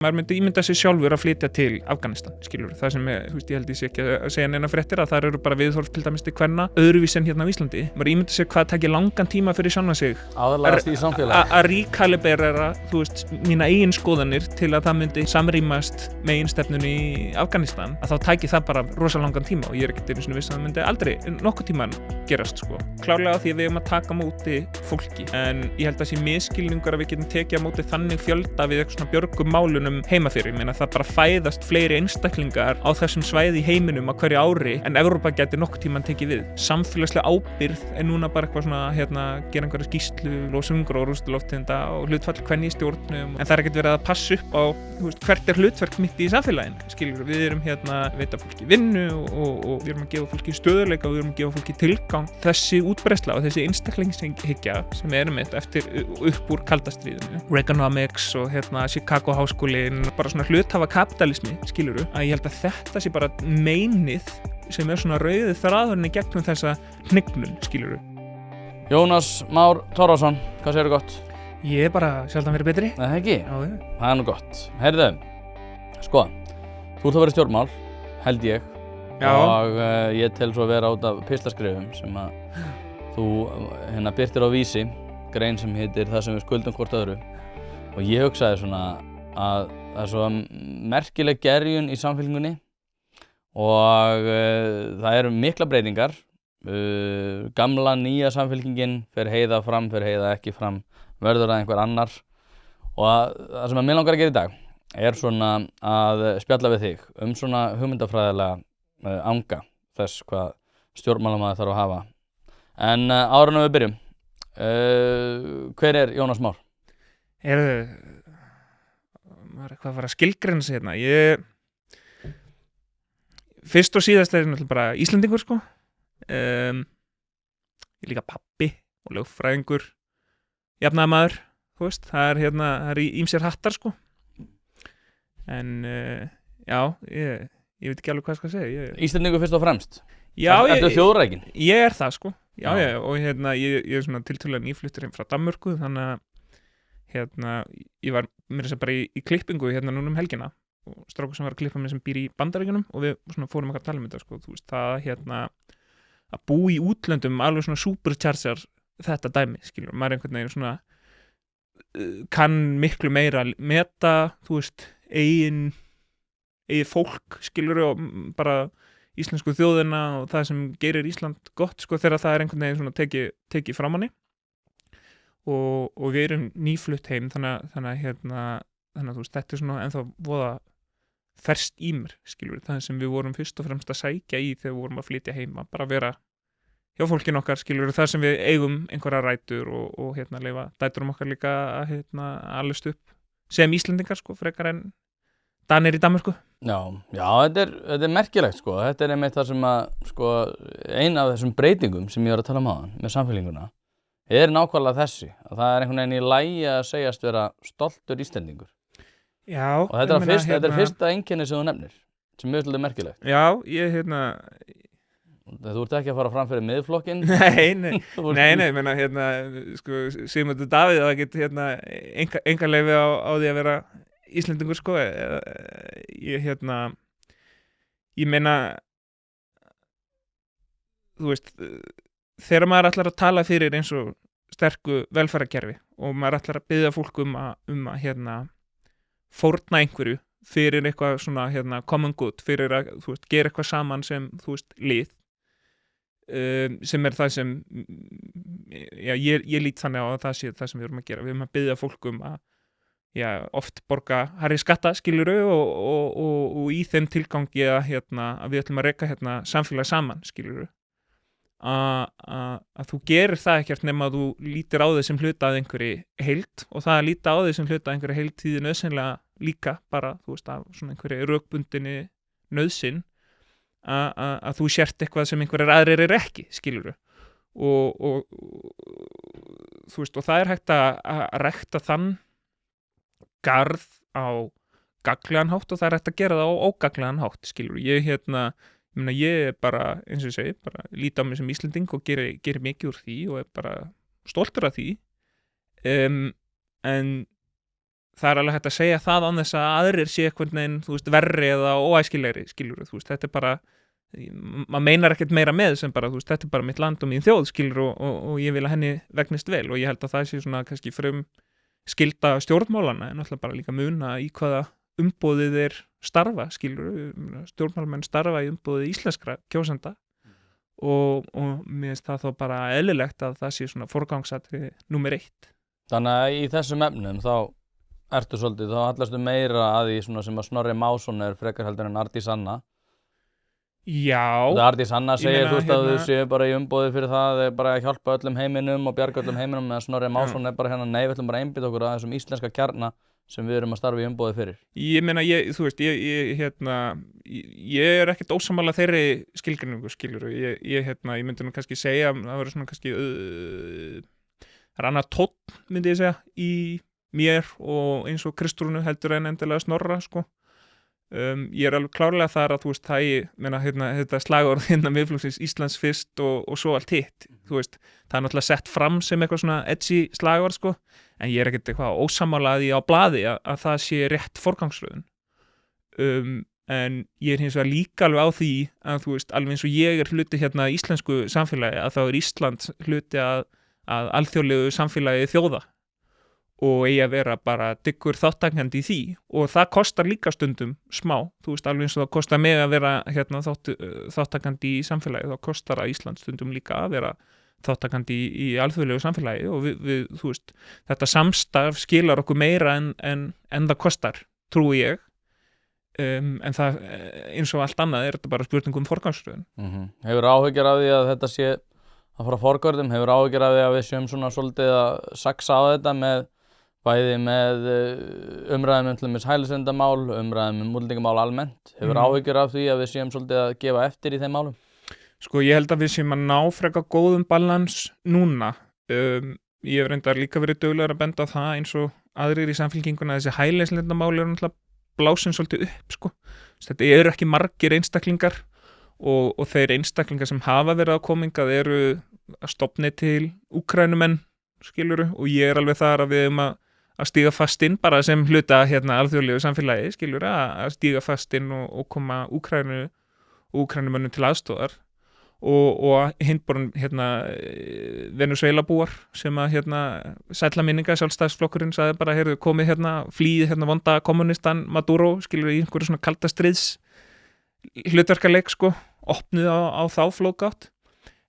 Maður myndi ímynda sig sjálfur að flytja til Afganistan, skilur það sem ég held ég sé ekki að segja neina fréttir að þar eru bara viðhorf til dæmis til kvenna öðruvísi en hérna á Íslandi. Maður ímynda sig hvað taki langan tíma fyrir sjálfan sig aðlagast í samfélagi að recalibrera, mína eigin skoðanir til að það myndi samrýmast meginstefnunni í Afganistan, að þá tæki það bara rosa langan tíma og ég er ekkert einu sinni viss að það myndi aldrei nokkuð tíman gerast sko. Klárlega því að við eigum að taka á móti fólki, en ég held að sé misskilningur að við getum tekið á móti þannig fjölda við eitthvað svona björgum málunum heima fyrir. Ég meina það bara fæðast fleiri einstaklingar á þessum svæði í heiminum á hverju ári en Evrópa gæti nokkuð tíman tekið við. Samfélagslega ábyrgð er núna bara eitthvað svona gera einhverja skýrslu, losun gróðurhúsalofttegunda og hlutfall kvenna í stjórnum, en það er ekkert verið að passa upp á hvert er hlutverk mitt í samfélaginu, skilur. Við erum veita fólki vinnu og við erum að gefa fólki stöðuleika og við erum að gefa fólki tilgang. Þessi útbreiðsla og þessi einstaklingshyggja sem er eftir upp úr kalda stríðinu, Reaganomics og Chicago háskólinn, bara svona hluthafa kapitalismi, skiluru, að ég held að þetta sé bara meinið sem er svona rauði þráðurinn í gegnum þessa hnignun, skiluru. Jónas Már Torfason, hvað segirðu gott? Ég er bara sjaldan verið betri. Nei, ekki? Já. Það er nú gott. Heyrðu, sko, þú ert að vera í stjórnmál, held ég. Já. Og ég tel svo að vera út af pistaskrifum sem að þú birtir á Vísi, grein sem heitir Það sem við skuldum hvort öðru. Og ég hugsaði svona að það er svo merkileg gerjun í samfélkingunni og það eru mikla breytingar. Gamla, nýja samfélkingin fer Heiða fram, fer Heiða ekki fram, verður það einhver annar. Og það sem mig langar að gera í dag er svona að spjalla við þig svona hugmyndafræðilega anga þess hvað stjórnmálamaður þarf að hafa. En áður en við byrjum, hver er Jónas Már? Maður eitthvað að fara að skilgreina sig hérna. Fyrst og síðast er ég náttúrulega bara Íslendingur sko. Ég er líka pabbi og lögfræðingur, jafnaðarmaður, það er ýmsir hattar sko. En já, ég veit ekki alveg hvað skal segja. Íslendingur fyrst og fremst? Já, Ertu þjóðrækin? Ég er það sko. Já, og ég er svona tiltölulega nýfluttur heim frá Danmörku, þannig að ég var mér þess að bara í klippingu núna helgina og strákur sem var að klippa mig sem býr í Bandaríkjunum og við svona fórum að tala þetta sko. Þú veist, það að bú í útlöndum alveg svona supercharger þetta dæmi, skilur. Maður einhvern veginn svona kann miklu meira meta, þú veist, eigin fólk, skilur, og bara íslensku þjóðina og það sem gerir Ísland gott sko, þegar það er einhvern veginn svona tekið fram manni og við erum nýflutt heim þannig að þú veist, þetta er svona ennþá voða ferskt í mér, skilur, það sem við vorum fyrst og fremst að sækja í þegar við vorum að flytja heima, bara vera hjá fólkinu okkar, skilur, það sem við eigum einhverja rætur og leyfa dæturum okkar líka að alast upp sem Íslendingar sko, frekar en Danir í Danmörku. Já, þetta er merkilegt sko. Þetta er einmitt það sem að sko, ein af þessum breytingum sem ég var að tala áðan með samfélkinguna er nákvæmlega þessi, að það er einhvern veginn í lagi að segjast vera stoltur Íslendingur. Já. Og þetta er fyrsta einkenni sem þú nefnir, sem mjög svolítið merkilegt. Já, Þú ert ekki að fara fram fyrir miðflokkinn? Nei, menna sko, Sigmundur Davíð að get enga leyfi á því að vera Íslendingur sko. Ég meina, þú veist, þegar maður ætlar að tala fyrir eins og sterku velferðarkerfi og maður ætlar að biðja fólk um að fórna einhverju fyrir eitthvað svona common good, fyrir að þú veist, gera eitthvað saman sem þú veist, lið, sem er það sem ég lít þannig á að það sé það sem við erum að gera. Við erum að biðja fólk um að oft borga hærri skatta, skiluru, og í þeim tilgangi að við ætlum að reka samfélag saman, skiluru, að þú gerir það ekkert nema að þú lítir á þig sem hluta að einhverju heild, og það að líta á þig sem hluta að einhverju heild þýðir nauðsynlega líka bara, þú veist, af svona einhverju rökbundinni nauðsyn að þú sért eitthvað sem einhverjar aðrir er ekki, skiluru, og þú veist, og það er hægt að rækta þann garð á gagnlegan hátt og það er hægt að gera það á ógagnlegan hátt, skilur. Ég er bara, eins og ég segi, bara líti á mig sem Íslending og gerir mikið úr því og er bara stoltur af því, en það alveg hægt að segja það án þess að aðrir sé einhvern veginn, þú veist, verri eða óæskilegri, skilur, þú veist, þetta bara maður meinar ekkert meira með sem bara, þú veist, þetta bara mitt land og mín þjóð, skilur, og ég vil að henni vegnist vel og ég held að það sé svona kannski skylda stjórnmálana en náttúrulega bara líka muna í hvaða umboðið starfa, skilur, stjórnmálamenn starfa í umboðið íslenskra kjósenda og mér finnst það þá bara eðlilegt að það sé svona forgangsatriði númer 1. Þannig að í þessum efnum þá ertu svolítið, þá hallastu meira að því svona sem að Snorri Másson frekar heldur en Ardís Anna. Já. Það Ardís Anna segir þú veist að þau séu bara í umboði fyrir það, bara að hjálpa öllum heiminum og bjarga öllum heiminum, meðan Snorri Másson bara hérna, nei, við ætlum bara að einbeita okkur að þessum íslenska kjarna sem við erum að starfa í umboði fyrir. Ég meina, þú veist, ég ekkert ósammála þeirri skilgreiningu, skilur, ég myndi nú kannski segja, það verður svona kannski það annað tónn, myndi ég segja, í mér og eins og Kristrúnu heldur en endilega Snorra, sko. Ég alveg klárlega þar að, þú veist, þetta slagorð Miðflokksins Íslands fyrst og svo allt hitt, þú veist, það náttúrulega sett fram sem eitthvað svona edgy slagorð, sko, en ég ekkert eitthvað ósammála að því á blaði að það sé rétt forgangsröðun. En ég hins vegar líka alveg á því að, þú veist, alveg eins og ég hluti hérna íslensku samfélagi að þá Ísland hluti að alþjóðlegu samfélagi þjóða og eigi að vera bara dyggur þáttakandi í því og það kostar líka stundum smá, þú veist, alveg eins og það kostar mig að vera hérna þáttakandi í samfélagi, þá kostar að Ísland stundum líka að vera þáttakandi í alþjóðlegu samfélagi og við þú veist, þetta samstarf skilar okkur meira en það kostar, trúi ég, en það eins og allt annað þetta bara spurning forgangsröðun. Hefur áhyggjur af því að þetta sé að fara forgörðum, hefur áhyggjur af því að við séum svona svolítið að saksa á þetta bæði með umræðum til dæmis hælisleitendamál, umræðum útlendingamál almennt. Hefur áhyggjur af því að við séum svolítið að gefa eftir í þeim málum? Sko, ég held að við séum að ná frekar góðum balans núna. Ég hef reyndar líka verið duglegur að benda á það eins og aðrir í samfélkinguna að þessi hælisleitendamál náttúrulega blásin svolítið upp, sko. Þetta eru ekki margir einstaklingar og þeir einstaklingar sem hafa verið að koma hingað eru að stofni til Úkraínumenn, skiluru, og ég alveg þar að við að stíga fast inn bara sem hluta hérna alþjóðlegu samfélagi, skilur, að stíga fast inn og koma Úkraínumönnum til aðstóðar og hindborinn hérna Venezuela-búar sem að hérna sælla minninga sjálfstæðsflokkurinn sagði bara, heyrðu, komið hérna, flýið hérna vonda kommunistan Maduro, skilur, í einhverju svona kaldastriðs hlutverkaleik, sko, opnuð á þá flókátt.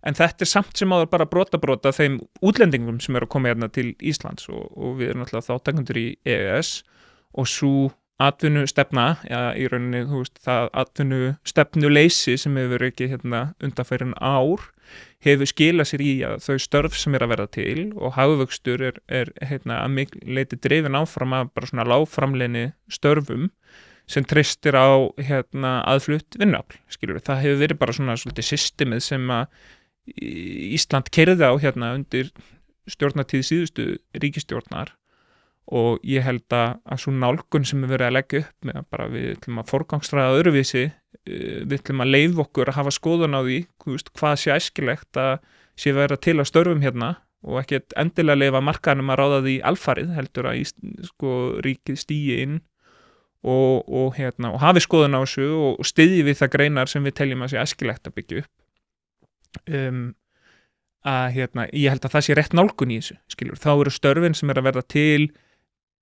En þetta samt sem áður bara brota þeim útlendingum sem eru að koma hérna til Íslands og við erum náttúrulega þátttakendur í EES og svo atvinnustefna, í rauninni, þú veist, það atvinnustefnuleysi sem hefur ekki hérna undanfærin ár hefur skilað sér í að þau störf sem er að verða til og hagvöxtur er hérna að miklu leyti drifin áfram af bara svona lágframleiðni störfum sem treystir á hérna aðflutt vinnuafl, skilur við. Það hefur verið bara svona svolítið systemið sem að Ísland keyrði á hérna undir stjórnartíð síðustu ríkisstjórnar og ég held að svo nálgun sem við verið að leggja upp með að bara við ætlum að forgangsraða öðruvísi, við ætlum að leyfa okkur að hafa skoðun á því, veist, hvað sé æskilegt að sé vera til að störfum hérna og ekki endilega leyfa markaðnum að ráða því alfarið, heldur að sko, ríkið stíi inn og hafi skoðun á þessu og styðji við það greinar sem við teljum að sé æskilegt að byggja upp. Ég held að það sé rétt nálgun í þessu, skilur. Þá eru störfin sem er að verða til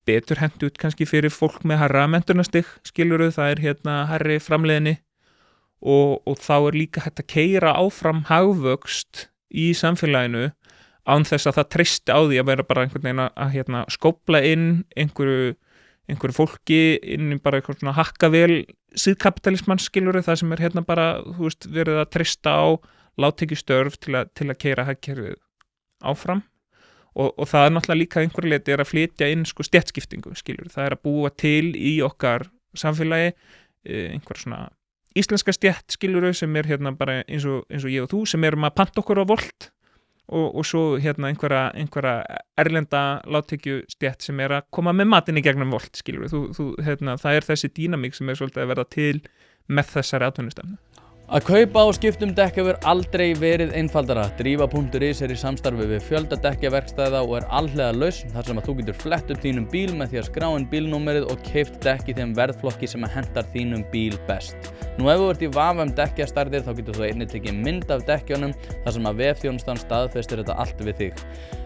betur hentut kannski fyrir fólk með hærra menntunarstig, skilur, það er hærri framleiðni og þá er líka hægt að keyra áfram hagvöxt í samfélaginu án þess að það treysti á því að vera bara einhvern veginn að skópla inn einhverju fólki inn í bara eitthvað svona hakkavél síðkapitalismann, skilur, það sem er bara, þú veist, verið að treysta á lágtekjustörf til að keyra hagkerfið áfram og það er náttúrulega líka einhverju leyti er að flytja inn sko stéttskiptingu, skilur, það er að búa til í okkar samfélagi einhver svona íslenska stétt, skilur, sem er bara eins og ég og þú sem erum að panta okkur á Volt og svo einhverja erlenda lágtekjustétt sem er að koma með matinn í gegnum Volt, skilur, það er þessi dýnamík sem er svolítið að verða til með þessari atvinnustefnu. Að kaupa og skipta dekk hefur aldrei verið einfaldara. Drífa.is í samstarfi við fjölda dekkjaverkstæða og alhliða lausn þar sem að þú getur flett upp þínum bíl með því að skrá inn bílnúmerið og keypt dekk í þeim verðflokki sem hentar þínum bíl best. Nú ef þú ert í vafa dekkjastærðir þá getur þú einnig tekið mynd af dekkjunum þar sem að vefþjónustan staðfestir þetta allt við þig.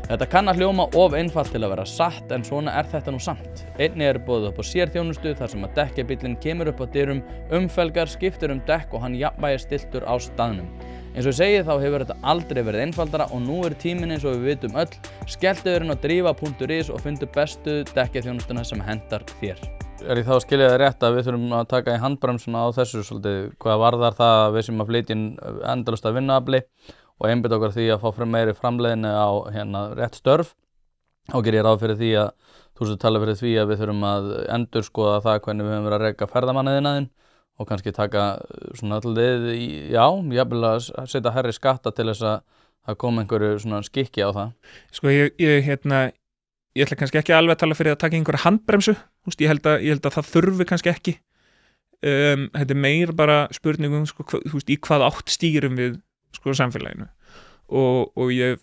Þetta kann að hljóma of einfalt til að vera satt en svona þetta nú samt. Einnig boðið upp á sérþjónustu þar sem að dekkjabíllinn kemur upp á dyrum, umfelgar, skiptir dekk og hann jafnvægis stilltur á staðnum. Eins og ég segi þá hefur þetta aldrei verið einfaldara og nú tíminn eins og við vitum öll. Skelltu þér inn á drífa.is og fundu bestu dekkjaþjónustuna sem hentar þér. Ég þá að skilja það rétt að við þurfum að taka í handbremsuna á þessu svolítið hvað varðar það að við sem að flytja inn endalaust af vinnuafli og einbeita okkur því að fá meiri framleiðni á rétt störf. Þá gerir ég ráð fyrir því að þú tala fyrir því að við þurfum að endurskoða það hvernig við höfum verið að reka ferðamanniðinaðinn og kannski taka svona alltaf jafnvel að setja hærri skatta til þess að koma einhverju svona skikki á það. Sko ég ætla kannski ekki alveg að tala fyrir að taka einhverja handbremsu. Ég held að það þurfi kannski ekki. Þetta meir bara spurningum sko, í hvað átt stýrum við sko samfélaginu og ég,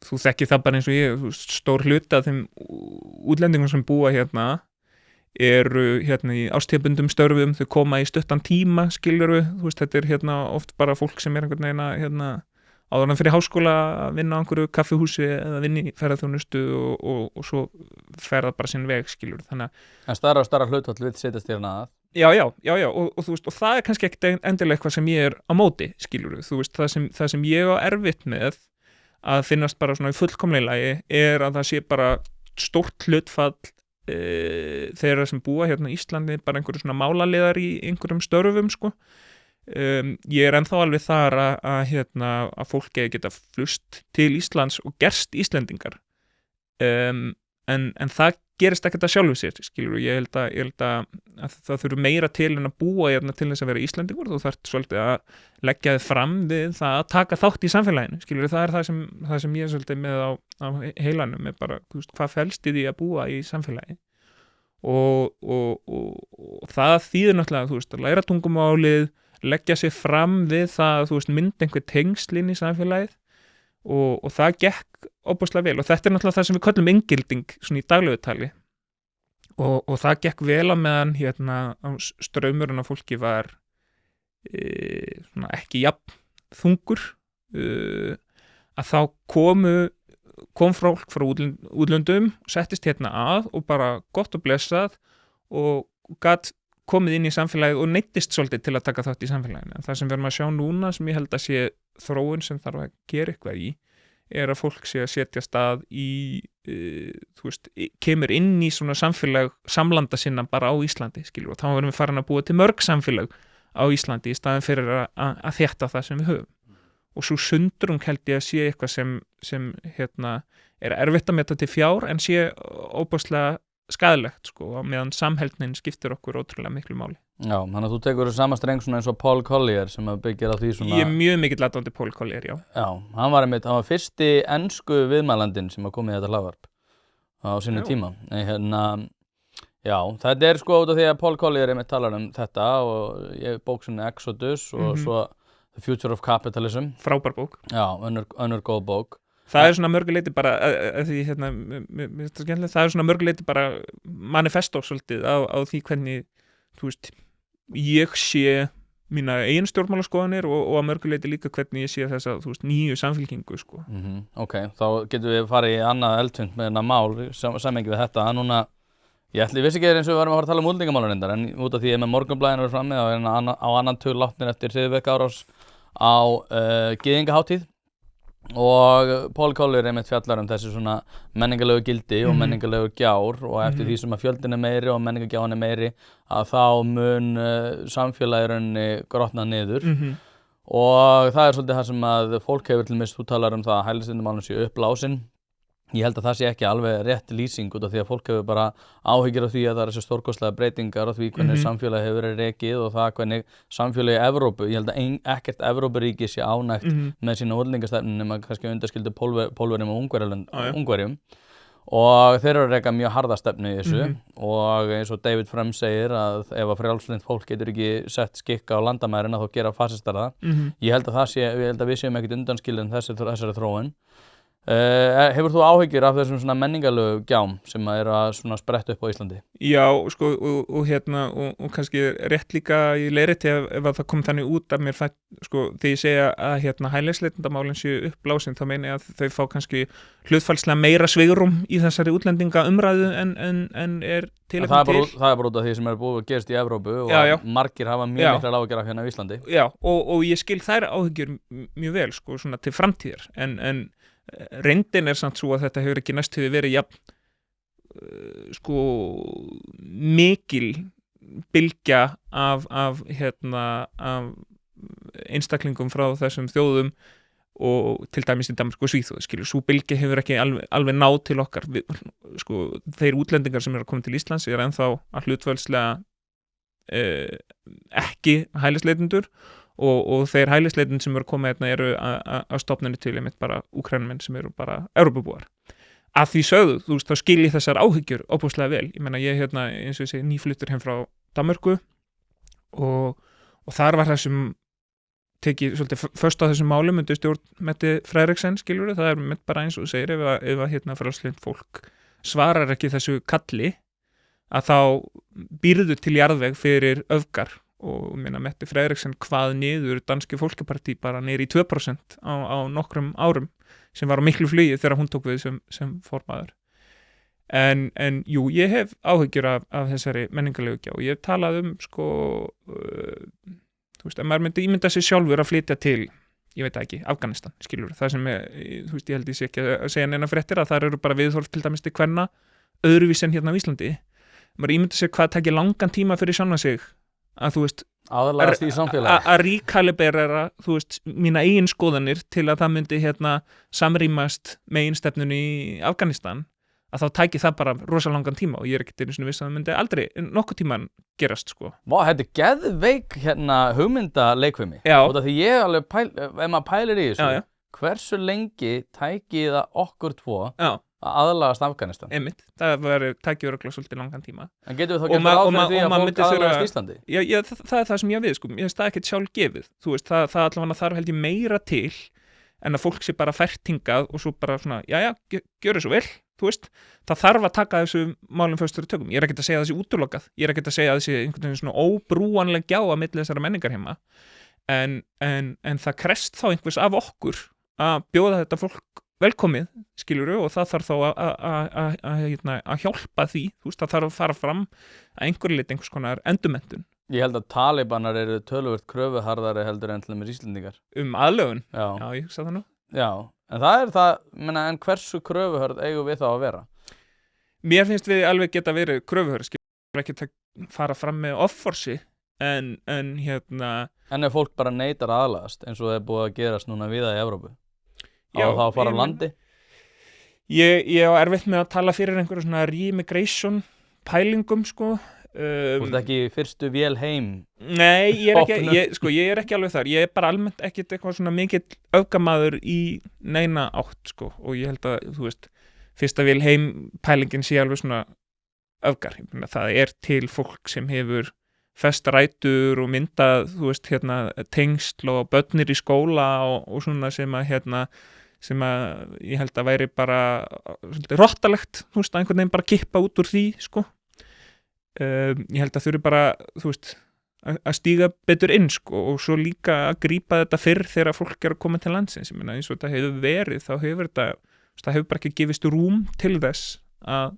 þú þekkir það bara eins og ég, stór hluta af þeim útlendingum sem búa hérna eru hérna í árstíðabundum störfum, þau koma í stuttan tíma, skilurðu, þetta hérna oft bara fólk sem einhvern veginn hérna áður en fyrir háskóla að vinna á einhverju kaffihúsi eða vinna í ferðaþjónustu og svo ferða bara sinn veg, skilurðu, þannig að en stærra og stærra hlutfall vill setjast þér að Já, og það kannski ekkert endilega eitthvað sem ég á móti, skilurðu, það sem ég á erfitt með að finnast bara svona í fullkomlega lagi að það sé bara stórt hlutfall þeirra sem búa hérna í Íslandi bara einhverju svona málaliðar í einhverjum störfum, sko. Ég ennþá alveg þar að fólki geta flust til Íslands og gerst Íslendingar, en það gerist ekkert að sjálfu sér, skilur, ég held að það þurfi meira til en að búa hérna til þess að vera Íslendingur, þú þarft svolítið að leggja þið fram við það að taka þátt í samfélaginu, skilur, það sem ég er svolítið með á heilanum er bara, hvað felst í því að búa í samfélagi og það þýðir náttúrulega, að læra tungumálið, leggja sig fram við það að mynda einhver tengslin í samfélagið og það gekk óbúslega vel og þetta er náttúrulega það sem við köllum inngilding svona í daglegu tali og það gekk vel á meðan straumurinn af fólki var svona ekki jafn þungur að þá kom fólk frá útlöndum, settist hérna að og bara gott og blessað og gat komið inn í samfélagið og neyddist svolítið til að taka þátt í samfélaginu. En það sem við erum að sjá núna sem ég held að sé þróun sem þarf að gera eitthvað í er að fólk sé að setja stað í, kemur inn í svona samfélag samlanda sinna bara á Íslandi, skilur, og þá erum við farin að búa til mörg samfélag á Íslandi í staðin fyrir að þétta það sem við höfum. Og svo sundrung held ég að sé eitthvað sem er erfitt að meta til fjár en sé óbúslega skaðlegt, sko, meðan samheldnin skiptir okkur ótrúlega miklu máli. Já, þannig að þú tekur sama streng svona eins og Paul Collier sem byggir á því svona... Ég er mjög mikill aðdáandi Paul Collier, já. Já, hann var fyrsti ensku viðmælandinn sem kom í þetta hlaðvarp á sínu tíma. Já, þetta er sko út af því að Paul Collier talar þetta og ég bók svona Exodus og svo The Future of Capitalism. Frábær bók. Já, önnur góð bók. Það er svona mörguleiti bara, það er svona mörguleiti bara manifesto svolítið á því hvernig, ég sé mína eigin stjórnmálaskoðanir og að mörguleiti líka hvernig ég sé þessa, nýju samfélkingu, sko. Ok, þá getum við farið í annað eldfund með mál, samhengi við þetta, núna, ég vissi ekki eins og við varum að fara að tala útlendingamálin reyndar, en út af því ég með Morgunblaðinu frammi á annan tug látnir eftir hryðjuverkaárás á gyðingahátíð. Og Paul Collier fjallar þessi svona menningarlegu gildi og menningarlegu gjár og eftir því sem að fjöldin er meiri og menningargjáin er meiri að þá mun samfélagirunni grotna niður og það er svolítið það sem að fólk hefur til þú talar það að hælisleitendamálin sé uppblásin. Ég held að það sé ekki alveg rétt lýsing út af því að fólk hefur bara áhyggjur af því að það er þessi stórkostlega breytingar og því hvernig samfélagi hefur verið rekið og það hvernig samfélagi í Evrópu, ég held að ekkert Evrópuríki sé ánægt með sína útlendingastefnu nema kannski undanskildu Pólverjum og Ungverjum og þeir eru að reka mjög harða stefnu í þessu og eins og David Frum segir að ef að frjálslynt fólk getur ekki sett skikka á landamærin þá gera fasistar það. Ég held að við séum ekkert undanskilin þessari þróun. Hefur þú áhyggjur af þessum svona menningarlegu gjám sem eru að svona spretta upp á Íslandi? Já, sko, og kannski rétt líka í leiðrétti ef að það kom þannig út að mér sko, þegar ég segja að hælisleitendamálin séu uppblásin, þá meina ég að þau fá kannski hlutfallslega meira svigrúm í þessari útlendingaumræðu en er tilefni til. Það er bara út af því sem er búið að gerast í Evrópu og margir hafa mjög miklar áhyggjur af hérna á Íslandi. Já, og ég skil þær áhyggjur mjög vel, sko, svona til framtíðar, en reyndin er samt svo að þetta hefur ekki næstum verið jafn sko mikil bylgja af einstaklingum frá þessum þjóðum og til dæmis í Danmörku og Svíþjóð, skilur, svo bylgja hefur ekki alveg náð til okkar. Sko, þeir útlendingar sem eru að koma til Íslands er ennþá að hlutfallslega ekki hælisleitendur og þeir hælisleitend sem eru komið hérna eru að stofnunni til einmitt bara úkraínumenn sem eru bara Evrópubúar. Að því sögðu, þú veist, þá skil ég þessar áhyggjur óbúslega vel. Ég meina, ég eins og ég segi, nýfluttur heim frá Danmörku og þar var þessum tekið svolítið först á þessum málum undir stjórn Mette Frederiksen, skilur það er bara eins og þú segir, ef að frjálslynt fólk svarar ekki þessu kalli að þá býrðu til jarðveg fyrir öfgar og Mette Frederiksen hvað niður danski fólkapartí bara niður í 2% á nokkrum árum sem var á miklu flugi þegar hún tók við sem formaður. En jú, ég hef áhyggjur af þessari menningarlegu gjá og ég hef talað sko, þú veist, ef maður myndi ímynda sig sjálfur að flytja til, ég veit ekki, Afganistan, skilur, það sem þú veist, ég held ég sé ekki að segja neina fréttir að það eru bara viðhorf til dæmis til kvenna öðruvís en hérna á Íslandi. Maður ímynda sig hvað taki langan tíma fyrir sjálfan sig að þú veist aðlagast í samfélagi að ríkaliberera, þú veist, mína eigin skoðanir til að það myndi samrýmast meginstefnunni í Afganistan, að þá tæki það bara rosalangan tíma og ég er ekkert einu sinni viss að það myndi aldrei nokkuð tíman gerast, sko. Vá, þetta er geðveik hugmyndaleikfimi. Og því ég alveg ef maður pælir í þessu, hversu lengi tæki það okkur tvo að aðlagast Afganistan? Einmitt, það tæki örugglega svolítið langan tíma. En getum við þá gert ráð fyrir því að fólk aðlagast Íslandi? Já, það er það sem ég við, sko. Ég finnst það ekkert sjálf gefið. Þú veist, það allavega þarf held ég meira til en að fólk sé bara fært hingað og svo bara svona, gjörðu svo vel, þú veist. Það þarf að taka þessu málum fyrst fyrir tökum. Ég er ekkert að segja að þessi útilokað. Ég er ekkert að segja að þessi einhvern veginn svona óbrúanleg gjá á milli þessara menningarheima. En það krest þá einhvers af okkur að bjóða þetta fólk velkomið, skilurðu, og það þarf þá að hjálpa því, þú veist, það þarf að fara fram að einhverju leyti einhvers konar endurmenntun. Ég held að talibanar eru töluvert kröfuharðari heldur en til með Íslendingar. Aðlögun? Já, ég hugsa það nú. Já, en það er það, en hversu kröfuhörð eigum við þá að vera? Mér finnst við alveg geta verið kröfuhörð, skilurðu, ekki að fara fram með offorsi, en ef fólk bara neitar aðlagast, eins og það er búið að gerast núna víða í Evrópu. Já, þá að fara á landi? Ég á erfitt með að tala fyrir einhverju svona re-immigration pælingum, sko. Þú ert ekki fyrstu vél heim? Nei, ég er ekki alveg þar. Ég er bara almennt ekkert eitthvað svona mikill öfgamaður í neina átt, sko. Og ég held að, þú veist, fyrsta vél heim pælingin sé alveg svona öfgar. Það er til fólk sem hefur fest rætur og myndað, þú veist, tengsl og börnir í skóla og svona sem að ég held að væri bara svolítið rottalegt, þú veist, að einhvern veginn bara kippa út úr því, sko. Ég held að þurfi bara, þú veist, að stíga betur inn, sko, og svo líka að grípa þetta fyrr þegar fólk er að koma til landsins. Ég meina, eins og þetta hefur verið, þá hefur það hefur bara ekki gefist rúm til þess að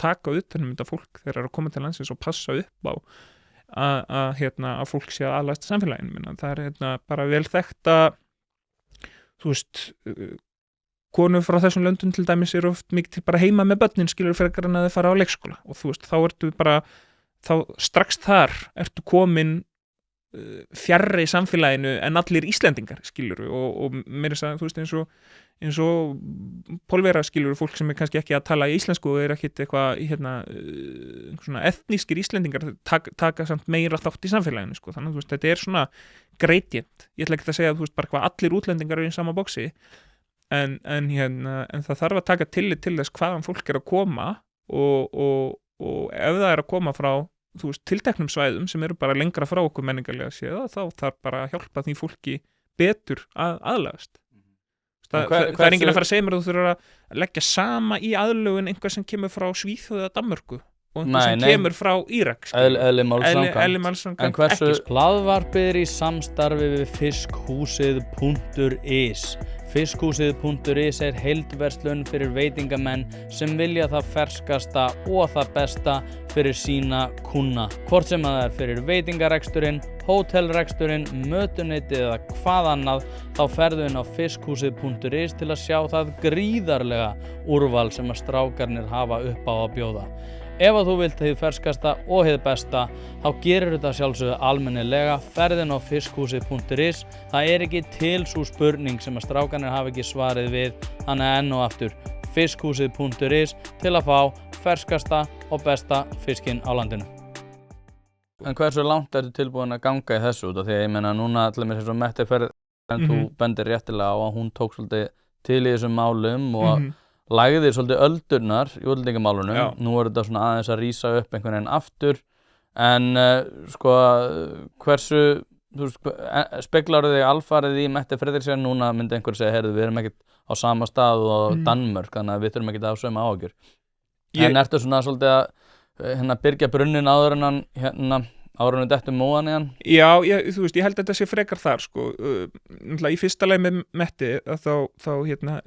taka utan þetta fólk þegar það er að koma til landsins og passa upp á að fólk sé að aðlagast samfélaginu. Minna. Það er bara vel þekkt að, þú veist, konur frá þessum löndum til dæmis eru oft mikið bara heima með börnin, skilur, frekar en að þau fara á leikskóla og þú veist, þá ertu bara, þá strax þar ertu komin fjarri samfélaginu en allir Íslendingar, skilur, og mér er það, þú veist, eins og Pólverja, skilur, fólk sem er kannski ekki að tala í íslensku og er ekkit eitthvað svona etnískir Íslendingar taka samt meira þátt í samfélaginu, sko, þannig að þú veist, þetta er svona gradient, ég ætla ekki að segja að þú veist bara hvað allir útlendingar eru í sama boxi, en það þarf að taka tillit til þess hvaðan fólk að koma og ef það að koma frá tilteknum svæðum sem eru bara lengra frá okkur menningarlega séð, þá þarf bara að hjálpa því fólki betur að aðlagast. Það er enginn að fara að segja mér að þú þurfur að leggja sama í aðlögun einhver sem kemur frá Svíþjóð eða Danmörku og einhver sem kemur frá Írak. Eðli máls samkvæmt. En hversu hlaðvarpið í samstarfi við fiskhúsið.is. Fiskhúsið.is heildverslun fyrir veitingamenn sem vilja það ferskasta og það besta fyrir sína kúnna. Hvort sem það fyrir veitingareksturinn, hótelreksturinn, mötuneytið eða hvað annað, þá ferðu inn á fiskhúsið.is til að sjá það gríðarlega úrval sem að strákarnir hafa upp á að bjóða. Ef að þú vilt hið ferskasta og hið besta, þá gerir þetta sjálfsögðu almennilega, ferðin á fiskhúsið.is. Það ekki til sú spurning sem að strákarnir hafa ekki svarið við, þannig enn og aftur fiskhúsið.is til að fá ferskasta og besta fiskinn á landinu. En hversu langt ertu tilbúin að ganga í þessu út af því að ég meina núna allir mér sem Mette ferð en þú bendir réttilega á að hún tók svolítið til í þessum málum og lagði svolítið öldurnar í útlendingamálunum. Nú þetta svona aðeins að rísa upp einhvern veginn aftur en sko hversu speglar þig alfarið í Mette Frederiksen núna myndi einhver segja heyrðu við erum ekkert á sama stað og Danmörk þannig að við þurfum ekkert að hafa sömu áhyggjur. En ertu svona svolítið að byrgja brunnin áður en hann áður en við dettum móðan í hann? Já, ég held að þetta sé frekar þar sko. Í fyrsta lagi með Metti þá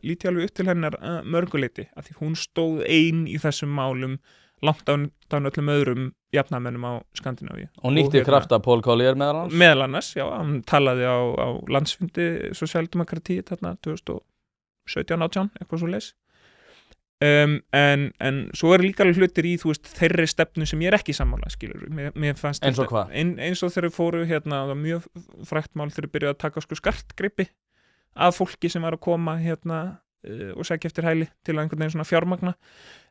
lít ég alveg upp til hennar mörguleiti að því hún stóð ein í þessum málum langt á öllum öðrum jafnamennum á Skandinavíu. Og nýtti krafta Paul Collier meðal annars? Meðal annars, já, hann talaði á landsfundi Sosialdemokratíu þarna 2017-18, eitthvað svo leys. En svo líka alveg hlutir í þeirri stefnu sem ég ekki sammála skilur mér fannst eins og hvað? Eins og þeir fóru það var mjög frægt mál þeir byrjuðu að taka skartgripi af fólki sem var að koma og sækja eftir hæli til að einhvern veginn svona fjármagna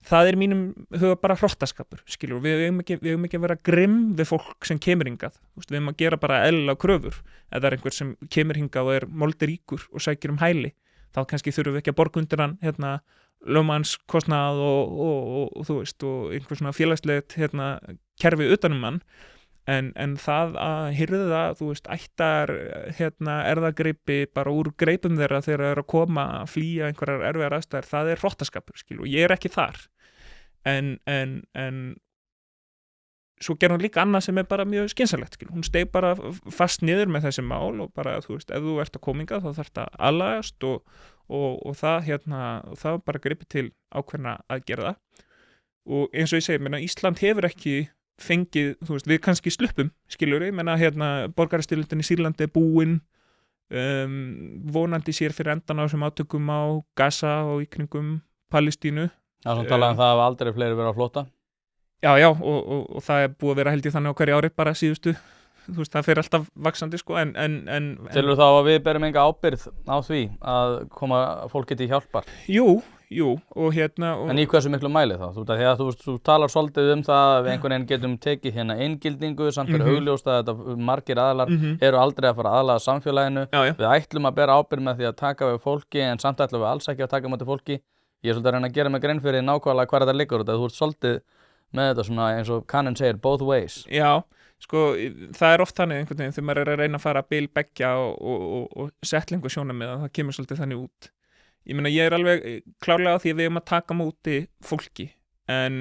það mínum huga bara hrottaskapur skilur við eigum ekki að vera grimm við fólk sem kemur hingað við eigum að gera bara eðlilega kröfur ef það einhver sem kemur hingað og moldiríkur og sækir hæli þá kannski þurfum við ekki að borga undir hann lögmannskostnað og þú veist og einhver svona félagslegt kerfi utanum hann en það að hirða þú veist ættar erðagreipi bara úr greipum þeirra þegar það að koma að flýja einhverjar erfiðar aðstæður það hrottaskapur skilur og ég ekki þar en svo gerði hún líka annað sem bara mjög skynsamlegt skilur hún steig bara fast niður með þessi mál og bara þú veist ef þú ert að koma hingað þá þarf þetta aðlagast og það það bara gripið til ákveðna aðgerða og eins og ég segi, Ísland hefur ekki fengið, þú veist, við kannski sluppum skilur ég, borgarastyrjöldin í Sýrlandi búin vonandi sér fyrir endan á þessum átökum á Gaza og í kringum Palestínu. Já, svo talaði það hafa aldrei fleiri verið á flótta. Já, og það búið að vera held ég þannig á hverju ári bara síðustu þú veist, það fer alltaf vaxandi sko en Telur þá að við berum enga ábyrgð á því að koma fólki til hjálpar? Jú, og En í hversu miklu mæli þá? Þegar þú talar svolítið það að við einhvern veginn getum tekið inngildingu samt fyrir augljóst að þetta margir aðilar eru aldrei að fara aðlaga samfélaginu. Við ætlum að bera ábyrgð með því að taka við fólki en samt ætlum við alls ekki að taka móti fólki. Ég svolítið að reyna að gera mig grein fyrir nákvæmlega hvar þetta liggur þú ert svolítið með þetta svona eins og Kaninn segir both ways. Já. Sko, það oft þannig einhvern veginn þegar maður að reyna að fara bil beggja og settlingu sjónarmiða, það kemur svolítið þannig út. Ég meina, ég alveg klárlega á því að við að taka móti fólki, en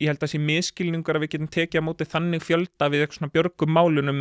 ég held að sé misskilningur að við getum tekið á móti þannig fjölda við eitthvað svona björgum málunum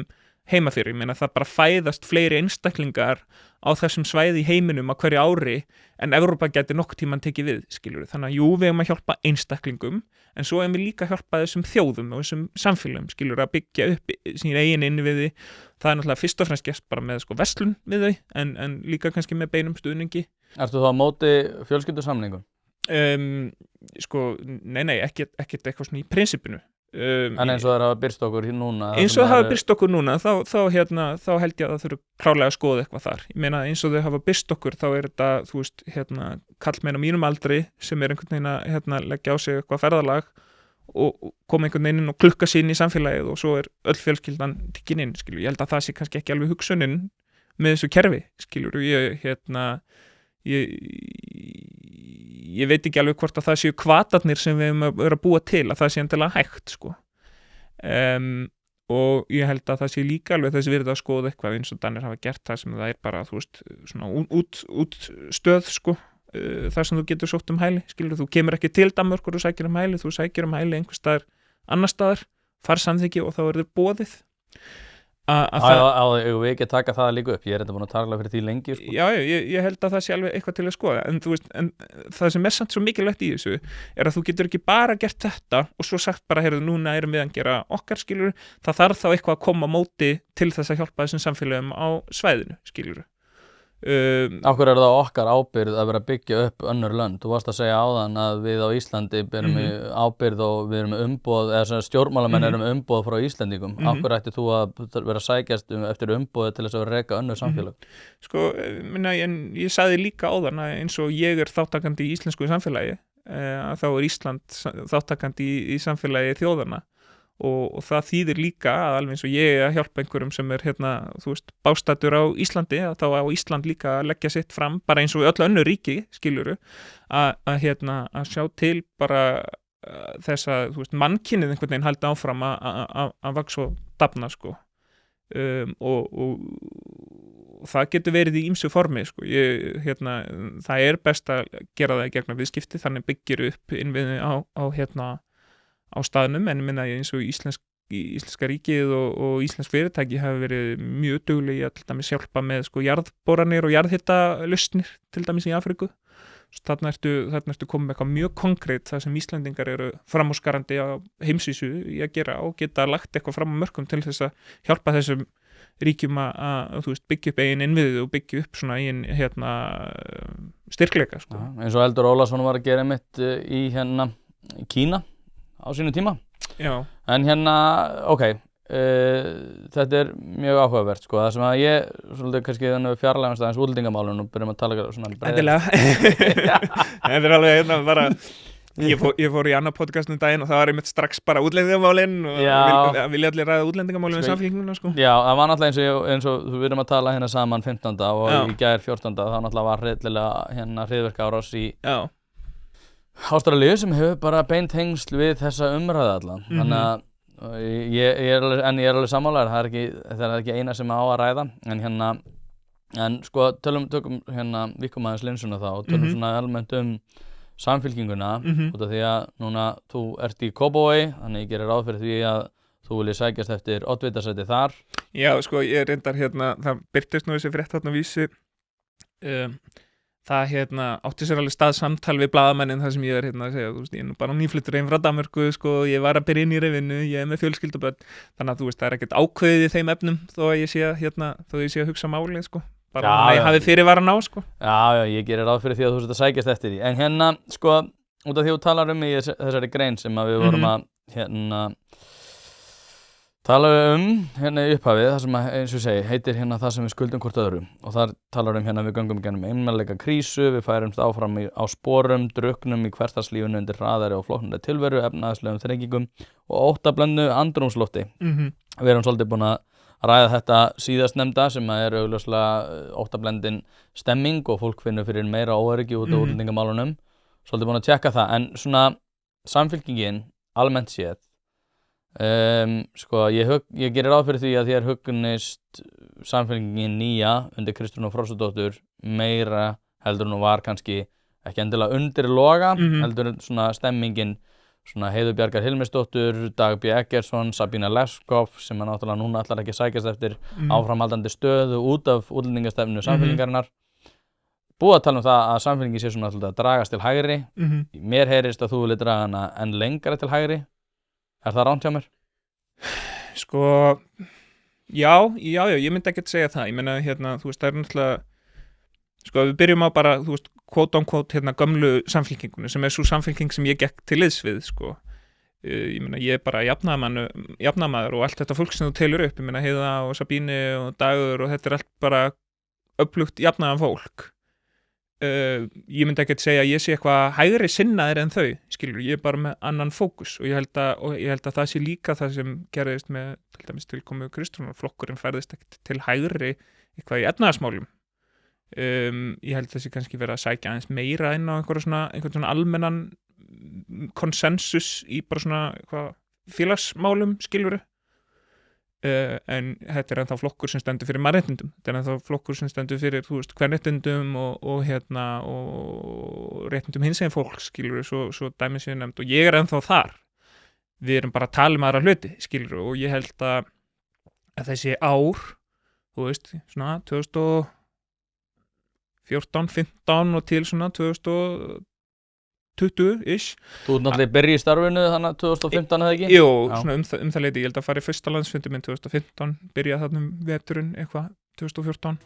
heima fyrir. Ég meina, það bara fæðast fleiri einstaklingar á þessum svæði í heiminum á hverju ári en Evrópa gæti nokkuð tímann tekið við, skilur við. Þannig að jú, við að hjálpa einstaklingum, en svo við líka hjálpa þessum þjóðum og þessum samfélagum, skilur við, að byggja upp sín eigin innviði. Það náttúrulega fyrst og fremst gert bara með verslun við þau, en líka kannski með beinum stuðningi. Ertu þá á móti fjölskyldusameiningum? Nei, ekkert eitthvað svona í prinsipinu. En eins og það hafa birst okkur núna? Eins og það hafa birst okkur núna, þá held ég að það þurfi klárlega að skoða eitthvað þar. Ég meina eins og þau hafa birst okkur, þá þetta, þú veist, kallmenn á mínum aldri sem einhvern veginn að leggja á sig eitthvað ferðalag og koma einhvern veginn inn og klukka sig inn í samfélagið og svo öll fjölskyldan tekin inn, skilur. Ég held að það sé kannski ekki alveg hugsunin með þessu kerfi, skilur. ég veit ekki alveg hvort að það séu hvatarnir sem við erum að vera að búa til að það sé endilega hægt sko. Og ég held að það sé líka alveg þessi virði að skoða eitthvað eins og Danir hafa gert það sem það er bara, þú veist, svona út stöð sko, þar sem þú getur sótt hæli, skilur, þú kemur ekki til Danmörkur og sækir hæli, þú sækir hæli einhvers staðar annar staðar, far samþykki og þá er þér boðið Ég vil ekki taka það líka upp, ég er þetta búin að tala fyrir því lengi sko. Já, ég held að það sé alveg eitthvað til að skoða en, þú veist, en það sem er samt svo mikilvægt í þessu er að þú getur ekki bara gert þetta og svo sagt bara, heyrðu, núna erum við að gera okkar, skilur, það þarf þá eitthvað að koma á móti til þess að hjálpa þessum samfélögum á svæðinu, skilur. Af hverju er það okkar ábyrgð að vera að byggja upp önnur lönd? Þú varst að segja áðan að við á Íslandi berum ábyrgð og við erum með umboð, eða stjórnmálamenn erum með umboð frá Íslendingum. Af hverju ætti þú að vera að sækjast eftir umboði til þess að vera að reka önnur samfélag? Sko, ég sagði líka áðan að eins og ég er þáttakandi í íslensku samfélagi, þá er Ísland þáttakandi í samfélagi þjóðanna. Og það þýðir líka að alveg eins og ég að hjálpa einhverjum sem er þú veist, bástættur á Íslandi, að þá á Ísland líka að leggja sitt fram, bara eins og öll önnur ríki, skiluru, að sjá til bara þess að, þú veist, mannkynið einhvern veginn haldi áfram að vaks og dafna, sko. Og það getur verið í ýmsu formi, sko. Það er best að gera það í gegnum viðskipti, þannig byggir upp innviði á staðnum, en minna ég eins og íslenska ríkið og íslensk fyrirtæki hafa verið mjög duglega að til dæmis hjálpa með sko jarðboranir og jarðhitalausnir til dæmis í Afríku. Þarna ertu komið með eitthvað mjög konkrétt það sem Íslendingar eru framúrskarandi á heimsvísu í að gera og geta lagt eitthvað fram á mörkum til þess að hjálpa þessum ríkjum að þú veist, byggja upp eigin innviðið og byggja upp svona eigin styrkleika sko. Eins og Eldur Ólafsson var að gera mitt í Kína á sínu tíma. Já. En þetta er mjög áhugavert sko. Það sem að ég svolítið kannski fjarlægast aðeins útlendingamálum og byrjum að tala svona endilega. Þetta er alveg bara ég fór í annar podcastum daginn og það var einmitt strax bara útlendingamálin og vilja allir ræða útlendingamálin með samfélkinguna sko. Já, það var náttúrulega eins og við erum að tala hérna saman 15. og í gær 14. þá náttúrulega var hryðjuverkaárás í Ástralíu sem hefur bara beint tengsl við þessa umræðu allan. Þannig að ég er alveg sammálaður, það er ekki eina sem á að ræða, en sko tökum vikum aðeins linsuna þá og tölum svona almennt samfylkinguna út af því að núna þú ert í Kópavogi, þannig ég gerir ráð fyrir því að þú viljið sækjast eftir oddvitasæti þar. Já, sko ég reyndar það birtist nú þessi frétt þarna Vísi það átti sér alveg stað samtal við blaðamennin þar sem ég er að segja, þú veist, ég er nú bara nýfluttur heim frá Danmörku, sko, ég var að byrja inn í rifinu, ég er með fjölskyldubörn, þannig að þú veist, það er ekkert ákveðið í þeim efnum þó að ég sé að hugsa málið, sko, bara ég hafi fyrirvara ná, sko. Já, ég gerir ráð fyrir því að þú sért að sækjast eftir því, en sko, út af því þú talar í þessari grein sem að við vorum að tala í upphafið, það sem eins og segi, heitir það sem við skuldum hvort öðru og þar talar við göngum gennum einmanleika krísu, við færumst áfram á sporum, drukknum í hversdagslífinu undir hraðari og flóknari tilveru, efnahagslegum þrengingum og óttablöndu andrúmslofti. Við erum svolítið búin að ræða þetta síðastnefnda sem er augljóslega óttablendin stemming og fólk finnur fyrir meira óöryggi út af útlendingamálunum, svolítið búin að tjekka það, en svona samfylkingin almennt séð sko, ég gerir ráð fyrir því að þér hugnist samfélkingin nýja undir Kristrúnu Frostadóttur meira heldur hún var kannski ekki endilega undir loga, heldur svona stemmingin svona Heiðu Bjargar Hilmisdóttur, Dag B. Eggertsson, Sabína Leskopf sem náttúrulega núna ætlar ekki að sækjast eftir áframhaldandi stöðu út af útlendingastefnu samfélkingarinnar. Búið að tala það að samfélkingin sé svona að dragast til hægri. Mér heyrist að þú vilja draga hana enn lengra til hægri. Er það ránt hjá mér? Sko, já, ég myndi ekki að segja það. Ég meina, þú veist, það er náttúrulega, sko, við byrjum á bara, þú veist, quote on quote, gömlu samfélkingunni, sem er svo samfélking sem ég gekk til liðs við, sko. Ég meina, ég er bara jafnaðarmaður og allt þetta fólk sem þú telur upp, ég meina, Heiða og Sabínu og Dagur og þetta er allt bara öflugt jafnaðan fólk. Ég myndi ekki að segja að ég sé eitthvað hægri sinnaðir en þau, skilur, ég er bara með annan fókus og ég held að það sé líka það sem gerðist með til dæmis tilkomu Kristrúnar, flokkurinn færðist ekkert til hægri eitthvað í efnahagsmálum Ég held þessi kannski verið að sækja aðeins meira inn á einhvern svona almennan konsensus í bara svona félagsmálum skilurðu. En þetta ennþá flokkur sem stendur fyrir mannréttindum, þetta ennþá flokkur sem stendur fyrir, þú veist, kvenréttindum og réttindum hinsegin fólks, skilur svo dæmi séu nefnd, og ég ennþá þar. Við erum bara að tala aðra hluti, skilur, og ég held að þessi ár, þú veist, svona 2014, 15 og til svona 2020-ish. Þú ert náttúrulega byrja í starfinu þannig að 2015 eða ekki? Jú, svona það leiti, ég held að fara í fyrsta landsfundi minn 2015, byrja þarna veturinn eitthvað 2014.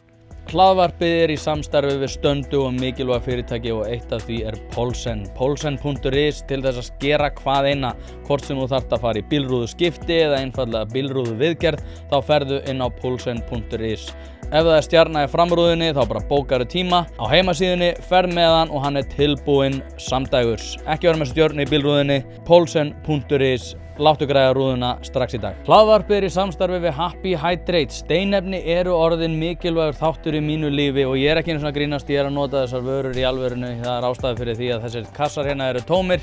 Hlaðvarpið í samstarfi við stöndu og mikilvæg fyrirtæki og eitt af því Poulsen. Poulsen.is til þess að skera hvað eina, hvort sem þú þarft að fara í bílrúðu skipti eða einfallega bílrúðu viðgerð, þá ferðu inn á Poulsen.is. Ef það stjarna í framrúðinni þá bara bókaru tíma á heimasíðunni, ferð með hann og hann tilbúinn samdægurs. Ekki vera með stjörnu í bílrúðinni, Poulsen.is. Láttu græða rúðuna strax í dag. Hlaðvarpið í samstarfi við Happy Hydrate. Steinefni eru orðin mikilvægur þáttur í mínu lífi og ég ekki einu svona að grínast, ég að nota þessar vörur í alvörinu. Það ástæða fyrir því að þessir kassar hérna eru tómir.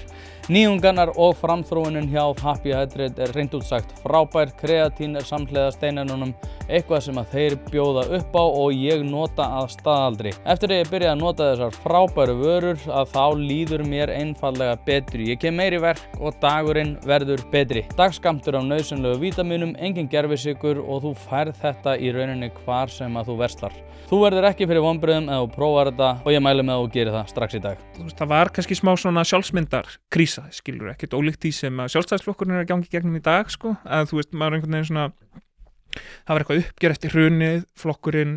Nýjungarnar og framþróunin hjá Happy Hydrate hreint út sagt frábær. Kreatín samhliða steinefnunum, eitthvað sem að þeir bjóða upp á og ég nota að staðaldri. Eftir að ég byrjaði að nota þessar frábæru vörur að þá líður mér einfallega betri. Ég kem meiri verk og dagurinn verður betri. Dagskammtur af nauðsynlegu vítamínum, engin gervisykur og þú færð þetta í rauninni hvar sem að þú verslar. Þú verður ekki fyrir vonbrigðum ef þú prófar þetta og ég mæli með að þú gerir það strax í dag. Það var kannski smá svona sjálfsmyndarkrísa, skilur, ekkert ólíkt því sem að Sjálfstæðisflokkurinn að gangi gegnum í dag, sko, að þú veist, maður einhvern veginn svona, það var eitthvað uppgjör eftir hrunið, flokkurinn,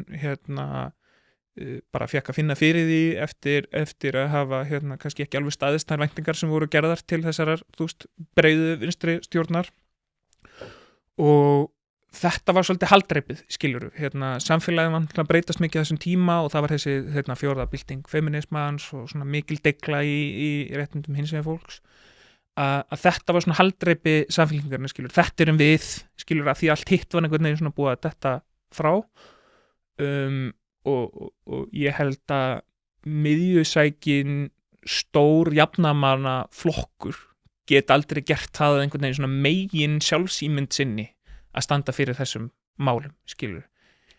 bara fékk að finna fyrir því eftir að hafa, kannski ekki alveg staðist þær væntingar sem voru gerðar til þessarar, þú veist, breiðu vinstri stjórnar og þetta var svolítið haldreipið, skilurðu, samfélagið var að breytast mikið á þessum tíma og það var þessi fjórða bylting feminismans og svona mikil degla í réttindum hinsegin fólks að þetta var svona haldreipi samfélkingarnir, skilurðu, þetta erum við, skilurðu, að því allt hitt var einhvern veginn svona búið að detta frá og ég held að miðjusækin stór jafnamanna flokkur geta aldrei gert það einhvern veginn svona megin sjálfsímynd sinni að standa fyrir þessum málum, skilur.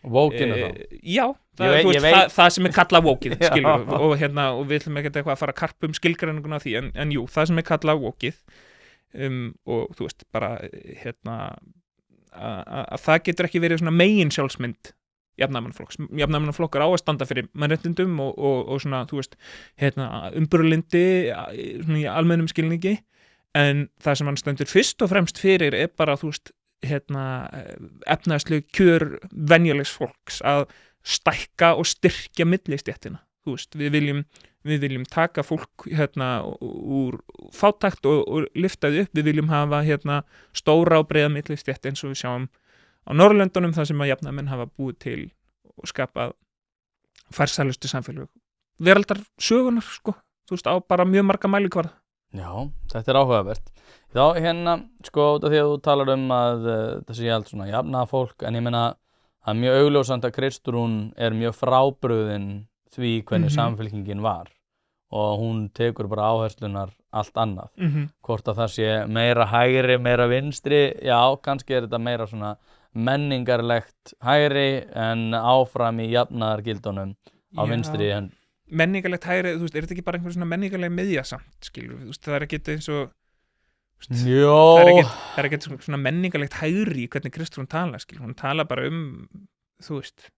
Vókinu þá? Já, það sem kallað vókið, skilur, og við ætlum ekki eitthvað að fara að karpa skilgreininguna á því, en jú, það sem kallað vókið, og þú veist, bara, að það getur ekki verið svona megin sjálfsmynd jafnaðarmannaflokks. Jafnaðarmannaflokkur á að standa fyrir mannréttindum og svona, þú veist, umburðarlyndi, svona í almennum skilningi, en það sem hann stendur fyrst og fremst fyrir bara, þú veist, efnaðsleg kjör venjulegs fólks að stækka og styrkja millistéttina, þú veist, við viljum taka fólk úr fátækt og lyfta því upp, við viljum hafa stóra og breiða millistétt eins og við sjáum á Norðurlöndunum þar sem að jafnaðarmenn hafa búið til og skapað farsælustu samfélög veraldar sögunar, sko, þú veist, á bara mjög marga mælikvarða. Já, þetta áhugavert. Já, sko, út af því að þú talar að það sé allt svona jafnaða fólk, en ég meina að mjög augljósant að Kristrún mjög frábrugðin því hvernig samfélkingin var og hún tekur bara áherslunar allt annað. Hvort að það sé meira hægri, meira vinstri, já, kannski þetta meira svona menningarlegt hægri en áfram í jafnaðargildunum á vinstri. Menningarlegt hægri, þú veist, þetta ekki bara einhver svona menningarleg miðja samt, skilur, þú veist, það ekki eins og það ekki svona menningarlegt hægri í hvernig Kristrún tala, skilur, hún tala bara þú veist,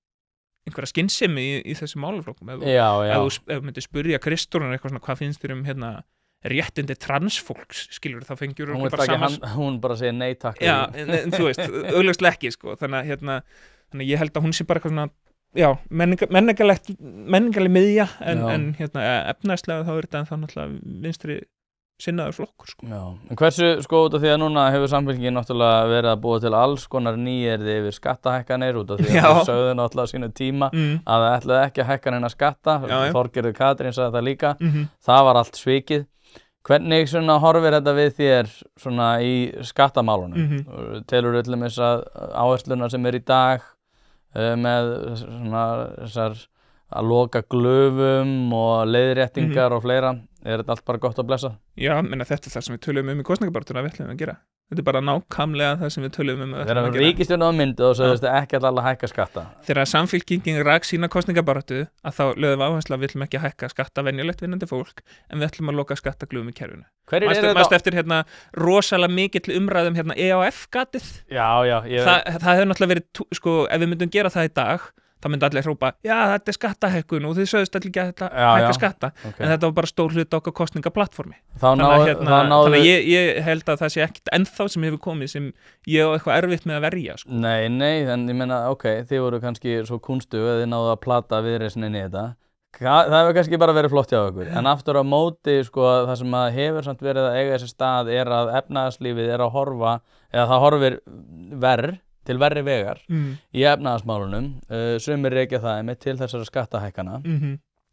einhverja skynsemi í þessu málaflokkum. Ef þú myndir spyrja Kristrún eitthvað svona, hvað finnst þér réttindi transfólks, skilur, þá fengjur hún bara segir nei takk. Já, en þú veist, augljóslega ekki, sko, þannig að ég held að hún sé bara eitthvað svona, já, menningarleg miðja, en efnaðslega þá þetta þá náttúrulega vinstri sinnaður flokkur, sko. Já, en hversu, sko, út af því að núna hefur samfélkingin náttúrulega verið að búa til alls konar nýyrði yfir skattahækkanir út af því að þau sögðu náttúrulega á sínu tíma að það ætlaði ekki að hækka neina skatta, Þorgerður Katrín sagði það líka, það var allt svikið. Hvernig svona horfir þetta við þér svona í skattamálunum? Telurðu til dæmis að áherslunar sem í dag með svona þessar að loka glöfum og leiðréttingar og fleira, þetta allt bara gott að blessa? Já, menna þetta það sem við tölum í kosningabaráttunni að við ætlum að gera. Þetta bara nákvæmlega það sem við tölum að Þegar ríkisstjórnin á myndu og sagðist ekki að hækka skatta. Þegar Samfylkingin rak sína kosningabaráttu að þá lögðum við áherslu að við ætlum ekki að hækka skatta venjulegt vinnandi fólk en við ætlum að loka skattaglufum í kerfinu. Mást eftir rosalega mikill umræðum EAF-gatið. Já. Það hefur náttúrulega verið, sko, ef við myndum gera það í dag það myndi allir hrópa, já þetta skattahækkun og þið sögðust allir ekki að hækka skatta en þetta var bara stór hluti okkar kosningaplattformi þannig að ég held að það sé ekkert ennþá sem hefur komið sem ég á eitthvað erfitt með að verja sko. Nei, en ég meina, þið voru kannski svo kúnstu að þið náðu að plata viðreisninni í þetta það hefur kannski bara verið flott hjá okkur en aftur á móti, sko, það sem að hefur samt verið að eiga þessi stað er að efnahagslífið er að horfa eða það horfir til verri vegar í efnahagsmálunum sumir rekja það einmitt til þessara skattahækkana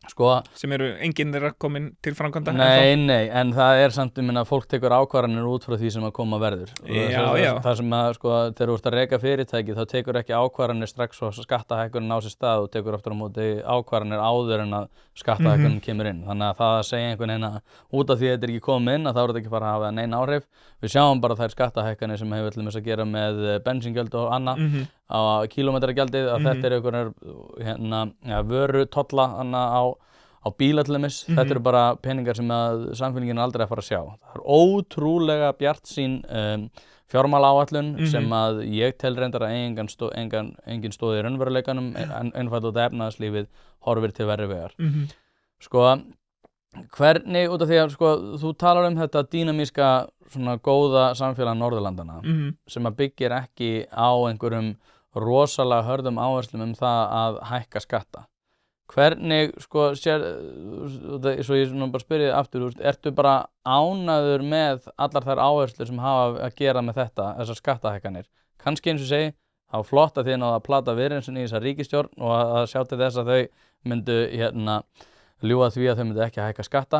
sko, sem eru enginn þeirra komin til framkvæmda Nei, en það er samt fólk tekur ákvarðanir út frá því sem að koma verður það sem að, sko, þegar þú ert að reka fyrirtæki þá tekur ekki ákvarðanir strax og skattahækkunin á sér stað og tekur aftur á móti ákvarðanir áður en að skattahækkunin kemur inn þannig að það að segja einhvern veginn út af því að þetta er ekki komið inn að þá er þetta ekki fara að hafa nein áhrif við sjáum bara þær skattahækkanir sem hefur til þess að gera með bensíngjöld og annað á kílómetragjaldið að þetta er einhverjar vöru tolla á bíla til dæmis þetta eru bara peningar sem að samfélagin aldrei að fara að sjá það er ótrúlega bjartsýn fjármálaáætlun sem að ég tel reyndar að engin stóð í raunveruleikanum einfalt út af efnahagslífið horfir til verri vegar sko hvernig út af því að sko þú talar þetta dýnamíska svona góða samfélag Norðurlandana sem að byggir ekki á einhverjum rosalega hörðum áherslum það að hækka skatta hvernig sko svo ég bara spyrja aftur ertu bara ánægður með allar þær áherslur sem hafa að gera með þessar skattahækkanir kannski eins og segi þá flott að þið náðu að plata viðreisninni í þessa ríkisstjórn og að sjá til þess að þau myndu ljúga því að þau myndu ekki hækka skatta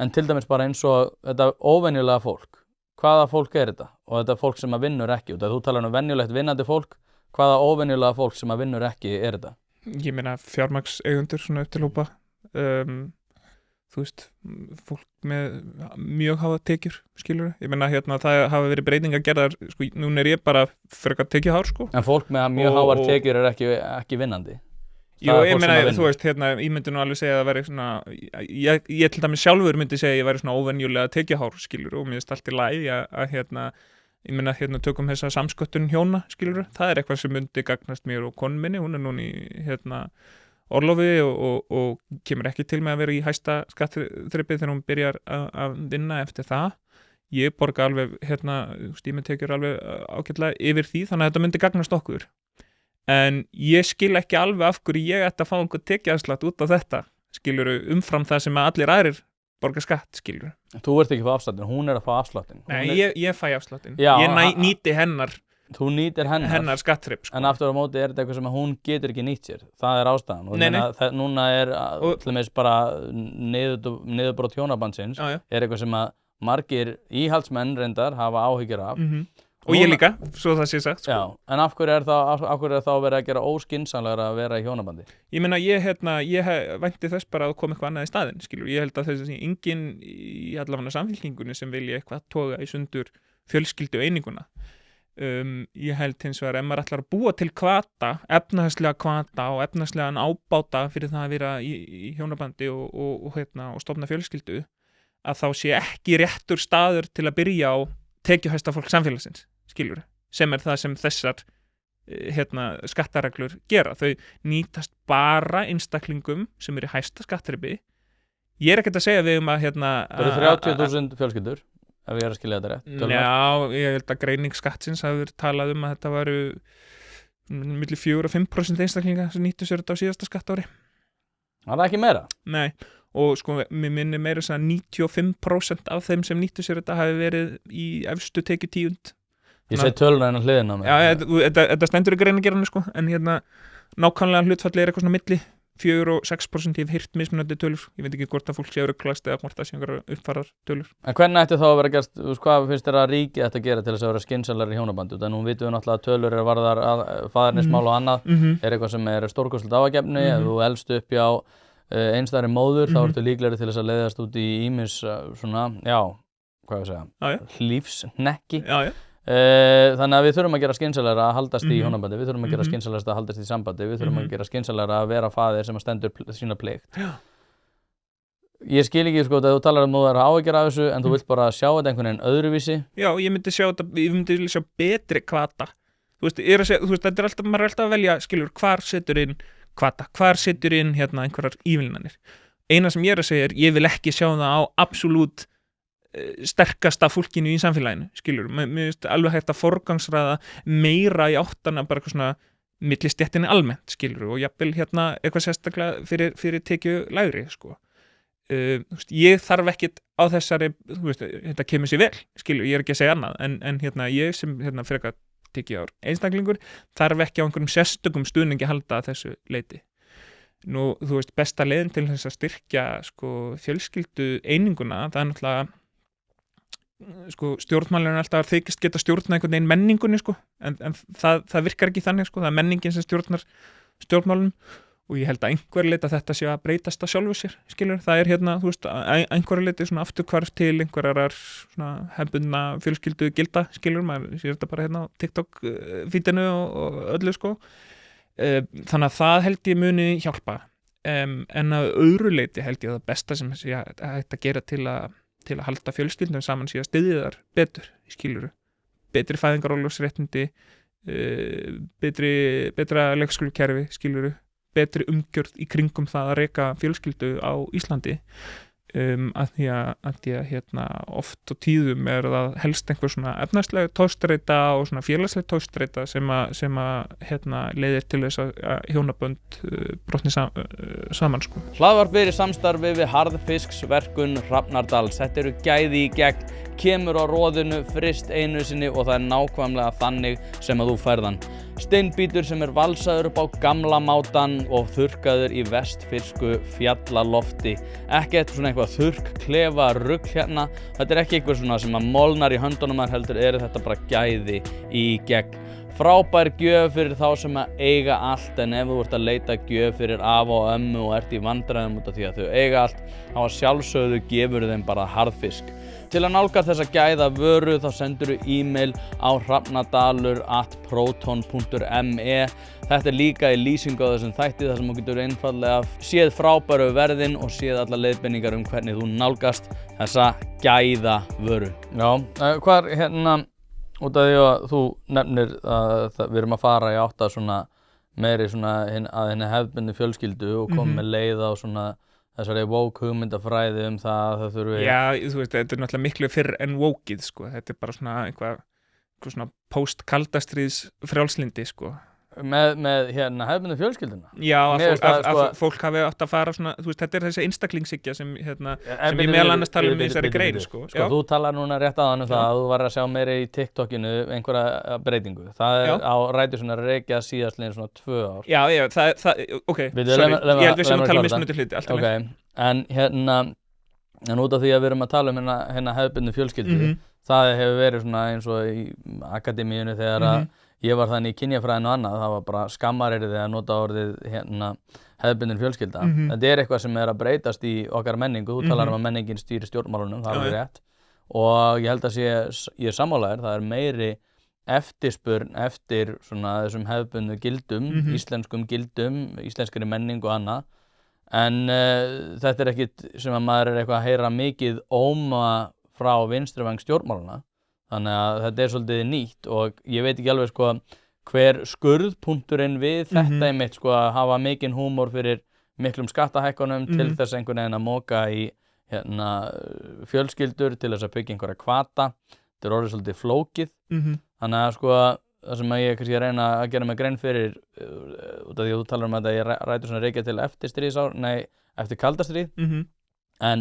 en til dæmis bara eins og þetta óvenjulega fólk hvaða fólk er þetta og þetta fólk sem að vinnur ekki og þú talar venjulegt vinnandi fólk hvaða óvenjulega fólk sem að vinnur ekki er þetta Ég meina fjármagnseigendur svona upp til hópa þú veist fólk með mjög háa tekjur skilur ég meina það hafa verið breytingar gerðar sko núna er ég bara frekar tekjuhár sko en fólk með mjög háar tekjur er ekki vinnandi Jú, ég meina, þú veist, ég myndi nú alveg segja að það væri svona, ég til dæmis sjálfur myndi segja að ég væri svona óvenjulega tekjuhár, skilur, og mér finnst allt í lagi að ég meina, tökum þessa samsköttun hjóna, skilur, það er eitthvað sem myndi gagnast mér og konun minni, hún er núna í, orlofi og kemur ekki til með að vera í hæsta skattþrepið þegar hún byrjar að vinna eftir það. Ég borga alveg, stímatekjur alveg ágætlega yfir því, þannig að þetta myndi gagnast okkur. En ég skil ekki alveg af hverju ég ætti að fá einhver tekjuafslátt út af þetta, skiluru, umfram það sem allir aðrir borga skatt, skiluru. Þú ert ekki að fá afsláttinn, hún er að fá afsláttinn. Nei, ég fæ afsláttinn. Ég nýti hennar. Þú nýtir hennar skattþrep, sko. En aftur á móti er þetta eitthvað sem hún getur ekki nýtt sér. Það er ástæðan. Og núna er til dæmis bara niðurbrot hjónabandsins er eitthvað sem að margir íhaldsmenn reyndar hafa áhyggjur af. Og ég líka, svo það sé sagt sko. Já, en af hverju er þá verið að gera óskynsamlegra að vera í hjónabandi? Ég meina, ég vænti þess bara að koma eitthvað annað í staðinn, skilur. Ég held að þessi enginn í allavega samfélkingunni sem vilja eitthvað toga í sundur fjölskyldu eininguna. Ég held hins vegar ef maður ætlar að búa til hvata, efnahagslega hvata og efnahagslegan ábáta fyrir það að vera í hjónabandi og stofna fjölskyldu, að þá sé ekki réttur staður til að byrja á tekjuhæsta fólk samfélagsins, skilur, sem er það sem þessar skattareglur gera. Þau nýtast bara einstaklingum sem eru í hæsta skattþrepi. Ég er ekkert að segja við að það eru 30.000 fjölskyldur, ef ég er að skilja þetta rétt. Já, ég held að greining skattsins hafi verið talað að þetta varu milli 4 og 5% einstaklinga sem nýttu sér þetta á síðasta skattári. Það er ekki meira? Nei. Og sko, mér minnir meira þess að 95% af þeim sem nýttu sér þetta hafi verið í efstu tekjutíund. Ég segi töluna hennar hliðina á mig. Já, þetta stendur í greinagerðinni sko, en nákvæmlega hlutfalli er eitthvað svona milli 4 og 6% ég hef heyrt mismunandi tölur, ég veit ekki hvort að fólk sé að rugglast eða hvort það sé einhverjar uppfærðar tölur. En hvernig ætti þá að vera gert, hvað finnst þér að ríkið ætti að gera til þess að vera skynsamlegri í hjónabandi? Þannig nú vitum við náttúrulega að tölur eru varðar faðernismál og annað, er eitthvað sem er stórkostlegt ágefni, ef þú elst upp hjá einstæðri móður, þá ertu líklegri til þess að leiðast út í ýmis svona, hvað ég segja, lífshnekki. Þannig að við þurfum að gera skynsamlegra að haldast í hjónabandi, við þurfum að gera skynsamlegra að haldast í sambandi, við þurfum að gera skynsamlegra að vera faðir sem að stendur sína plikt. Ég skil ekki sko að þú talar um að þú er að áhyggjur af þessu en þú vilt bara sjá þetta einhvern veginn öðruvísi. Já, ég myndi sjá betri hvata. Þú veist, þetta er alltaf, maður er alltaf að velja, skilur, hvar setur inn hvata, hvar setur inn hérna einhverjar ívilnanir. Eina sem ég er að segja er, ég vil ekki sjá það á absolút sterkasta fólkinu í samfélaginu, skilur, mér finnst alveg hægt að forgangsraða meira í áttana bara eitthvað svona millistéttinni almennt, skilur, og jafnvel hérna eitthvað sérstaklega fyrir tekju lægri, sko. Ég þarf ekkit á þessari, þetta kemur sér vel, skilur, ég er ekki að segja annað, en hérna ég sem hérna fyrir eitthvað tekið ár einstaklingur þarf ekki á einhverjum sérstökum stuðningi að halda að þessu leiti. Nú, þú veist, besta leiðin til þess að styrkja sko fjölskyldu eininguna, það er náttúrulega sko stjórnmálinn er alltaf að þykist geta stjórna einhvern veginn menningunni sko en það virkar ekki þannig sko, það er menningin sem stjórnar stjórnmálunum og ég held að einhver leiti að þetta sé að breytast að sjálfu sér, skilur, það er hérna, þú veist, einhver leiti svona afturkvarf til einhverjar svona hefðbundna fjölskyldu gilda, skilur, maður sér þetta bara hérna á TikTok feedinu og öllu sko, þannig að það held ég muni hjálpa, en að öðru leiti held ég að það besta sem sé að hægt að gera til að halda fjölskyldunum saman sé að styðja þar betur, skiluru, betri fæðingarorlofsréttindi, betra leikskólakerfi, skiluru, betri umgjörð í kringum það að reka fjölskyldu á Íslandi, að því að hérna oft og tíðum er það helst einhver svona efnaðslega tóstreita og svona félagslega tóstreita sem að hérna leiðir til þess að hjónabönd brotni saman sko. Hlaðvarp er í samstarfi við Harðfisksverkun Hrafnardals. Þetta eru gæði í gegn, kemur á roðinu, fryst einu sinni og það er nákvæmlega þannig sem að þú færðan. Steinbítur sem er valsaður upp á gamla mátan og þurrkaður í vestfirsku fjallalofti. Ekkert svona eitthvað þurrkklefa rugl hérna. Þetta er ekki eitthvað svona sem að molnar í höndunum heldur eru þetta bara gæði í gegn. Frábær gjöf fyrir þá sem að eiga allt, en ef þú ert að leita gjöf fyrir afa og ömmu og ert í vandræðum út af því að þau eiga allt, þá að sjálfsögðu gefur þeim bara harðfisk. Til að nálgast þessa gæða vöru þá sendur þú e-mail á hrafnadalur@proton.me. Þetta er líka í lýsingu á þessum þætti þar sem þú getur einfaldlega séð frábæru verðin og séð alla leiðbeiningar hvernig þú nálgast þessa gæða vöru. Já, hvað er hérna, út af því að þú nefnir að við erum að fara í átt að svona meiri svona að henni hefðbundnu fjölskyldu og koma með leið á svona þessari woke hugmyndafræði það að það þurfi... Já, þú veist, þetta er náttúrulega miklu fyrr en wokeið, sko. Þetta er bara svona eitthvað svona post-kaldastríðs frjálslyndi, sko. Með hérna hefðbundnu fjölskylduna? Já, að fólk hafi átt að fara svona, þú veist, þetta er þessi einstaklingshyggja sem ég meðal annars tala í þessari grein, sko. Sko, þú talar núna rétt áðan það að þú var að sjá meiri í TikTokinu einhverja breytingu. Það er á rætur svona reykja síðastliðin svona 2 ár. Já, ok, sorry, ég held við sem að tala mismunandi hluti, alltaf með. En hérna, en út af því að við erum að tala hérna hefðbundnu fjölskyldu, það hefur verið svona eins og í akademíunni þegar að ég var þannig í kynjafræðinu og annað, það var bara skammaryrði að nota orðið hérna hefðbundin fjölskylda. Þetta er eitthvað sem er að breytast í okkar menningu, þú talar að menningin stýri stjórnmálunum, það er rétt. Og ég held að ég er sammálaður, það er meiri eftirspurn eftir svona þessum hefðbundnu gildum, íslenskum gildum, íslenskri menningu og annað. En þetta er ekkit sem að maður er eitthvað að heyra mikið óma frá vinstri væng stjórnmáluna. Þannig að þetta er svolítið nýtt og ég veit ekki alveg sko hver skurðpunkturinn við þetta einmitt sko að hafa mikinn húmor fyrir miklum skattahækkunum til þess einhvern veginn að móka í hérna fjölskyldur til þess að byggja einhverja hvata. Þetta er orðið svolítið flókið. Þannig að sko það sem ég kannski reyna að gera mig grein fyrir út af því að þú talar að ég rætur svona reykja til eftir kaldastríð. En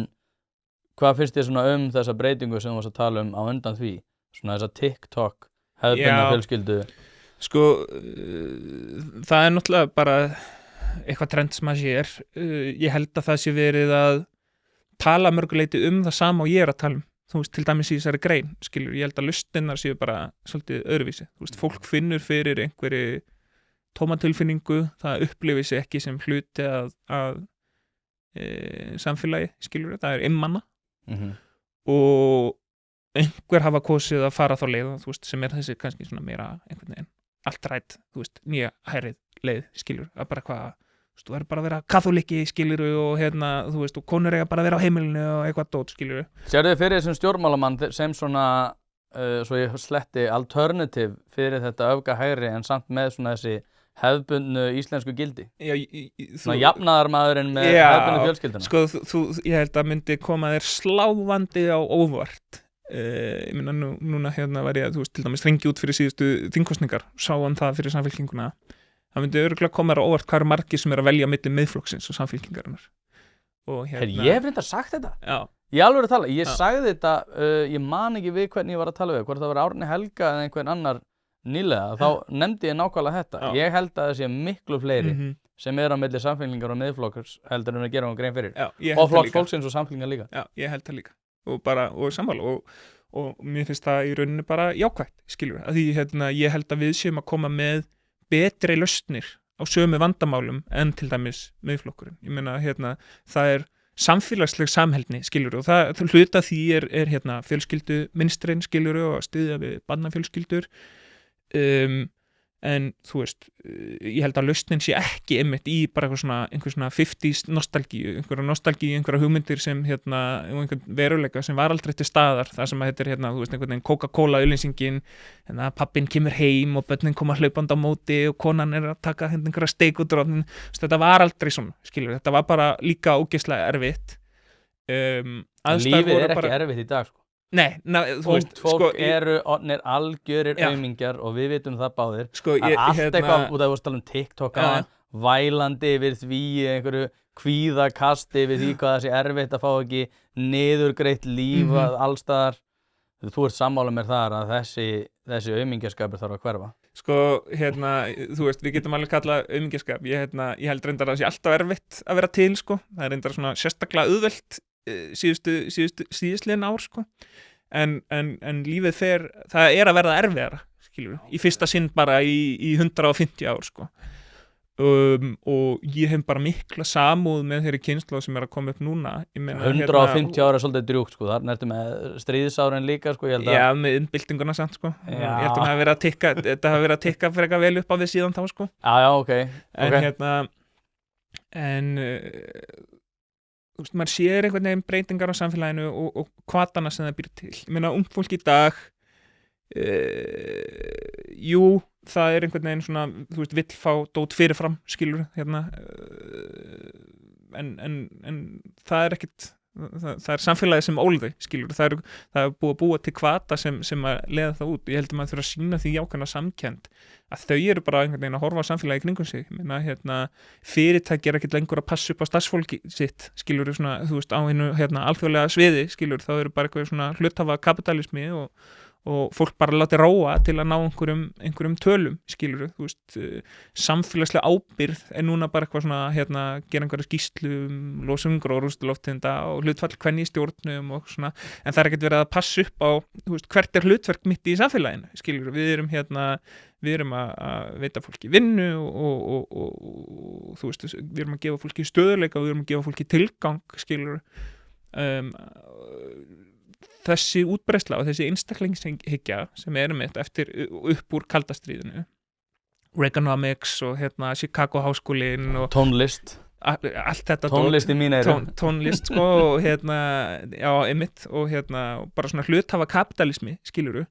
hvað finnst þér svona þessa breytingu sem þú varst að tala á undan því? Svona þessa TikTok hefðbundnu fjölskyldu. Sko, það er náttúrulega bara eitthvað trend sem að sér ég held að það sé verið að tala mörguleiti það sama og ég að tala þú veist, til dæmis í þessari grein skilur, ég held að lausnirnar séu bara svolítið öðruvísi, þú veist, fólk finnur fyrir einhverju tómatilfinningu það upplifir sig ekki sem hluti að samfélagi, skilur, það er einmanna og einhver hafa kosið að fara þá leið þú veist, sem þessi kannski svona meira einhvern veginn, allt rætt, þú veist, nýja hærið leið, skilur, að bara hvað þú verður bara að vera kaþóliki, skilur og þú veist, og konur eiga bara að vera á heimilinu og eitthvað dót, skilur Sérðu þið fyrir þessum stjórnmálamann sem svona svo ég sletti alternative fyrir þetta öfga hægri en samt með svona þessi hefðbundnu íslensku gildi svona jafnaðarmaðurinn með hefðbundnu fjölskylduna sko, ég held að myndi koma þér sláfandi á óvart ég meina núna var ég þú veist, til dæmis hringi út fyrir síðustu þingkosningar sá hann það fyrir Samfylkinguna það myndi örugglega koma þér á óvart hvað eru margir sem eru að velja milli Miðflokksins og Samfylkingarinnar og ég hef reyndar sagt þetta já Ég alveg að tala, ég sagði þetta, ég man ekki við hvernig ég var að tala við, hvort það var Árni Helga eða einhvern annar nýlega, þá nefndi ég nákvæmlega þetta. Ég held að það sé miklu fleiri sem eru á milli Samfylkingar og Miðflokks heldur en að gera grein fyrir. Og Flokks fólksins og Samfylkingar líka. Já, ég held það líka. Og sammála. Og mér finnst það í rauninni bara jákvætt, skilur við. Því ég held að við séum að koma með betri lausnir á sömu vandamálum en til dæmis Miðflokkurinn. Ég meina, það er samfélagsleg samheldni, skilur og það hluta því er fjölskyldu minstrinn, skilur og að styðja við barnafjölskyldur en þú veist ég held að lausnin sé ekki einmitt í bara einhver svona 50s nostalgíu, einhverja hugmyndir sem og einhvern veruleika sem var aldrei til staðar, það sem að þetta þú veist, einhvern veginn Coca-Cola auglýsingin pappinn kemur heim og börnin koma hlaupandi á móti og konan er að taka einhverja steik út úr ofninn, þetta var aldrei svona, skilur, þetta var bara líka ógeðslega erfitt Lífið er ekki erfitt í dag, sko Nei, þú veist, fólk eru orðnir algjörir aumingjar og við vitum það báðir allt eitthvað, út af að tala TikTok vælandi yfir því einhverju kvíðakasti yfir því hvað það sé erfitt að fá ekki niðurgreitt líf allstaðar þú ert sammála mér þar að þessi aumingjaskapur þarf að hverfa Sko, þú veist, við getum alveg kallað aumingjaskap ég held reyndar að það sé alltaf erfitt að vera til, sko það er reyndar svona sérstaklega auðvelt síðustliðin ár sko en lífið það er að verða erfiðara skilur í fyrsta sinn bara í 150 ár sko og ég hef bara mikla samúð með þeirri kynslóð sem er að koma upp núna ég meina, 150 ára er svolítið drjúgt sko þar ertu með stríðsárin líka sko já með innbyltinguna samt sko ég held að þetta hafi verið að tikka frekar vel upp á við síðan þá sko já ok en þú veist, maður sér einhvern veginn breytingar á samfélaginu og hvatana sem það býr til. Ég meina, ungt fólk í dag, jú, það er einhvern veginn svona, þú veist, vill fá dót fyrirfram, skilur, en það er ekkit, það er samfélagið sem ólði, skilur, það er búið að búa til hvata sem að leiða það út. Ég held að maður þurfa að sýna því jákvæðna samkennd að þau eru bara einhvern veginn að horfa á samfélagi kringum sig. Ég meina, fyrirtæki er ekkert lengur að passa upp á starfsfólki sitt, skilur, svona, þú veist, á hennu alþjóðlega sviði, skilur, þá eru bara eitthvað svona hluthafa kapitalismi og fólk bara láti róa til að ná einhverjum tölum, skilur, þú veist, samfélagslega ábyrgð er núna bara eitthvað svona, gera einhverja skýrslu losun gróðurhúsalofttegunda og hlutfall kvenna í stjórnum og svona, en það er ekkert verið að passa upp á, þú veist, hvert er hlutverk mitt í samfélaginu, skilur, við erum að veita fólki vinnu og þú veist, við erum að gefa fólki stöðuleika og við erum að gefa fólki tilgang, skilur, þessi útbreiðsla og þessi einstaklingshyggja sem erum eftir upp úr kaldastríðinu Reaganomics og Chicago háskólinn og tónlist allt þetta tónlist í mín eyru tónlist sko og já einmitt og bara svona hluthafa kapitalismi skiluru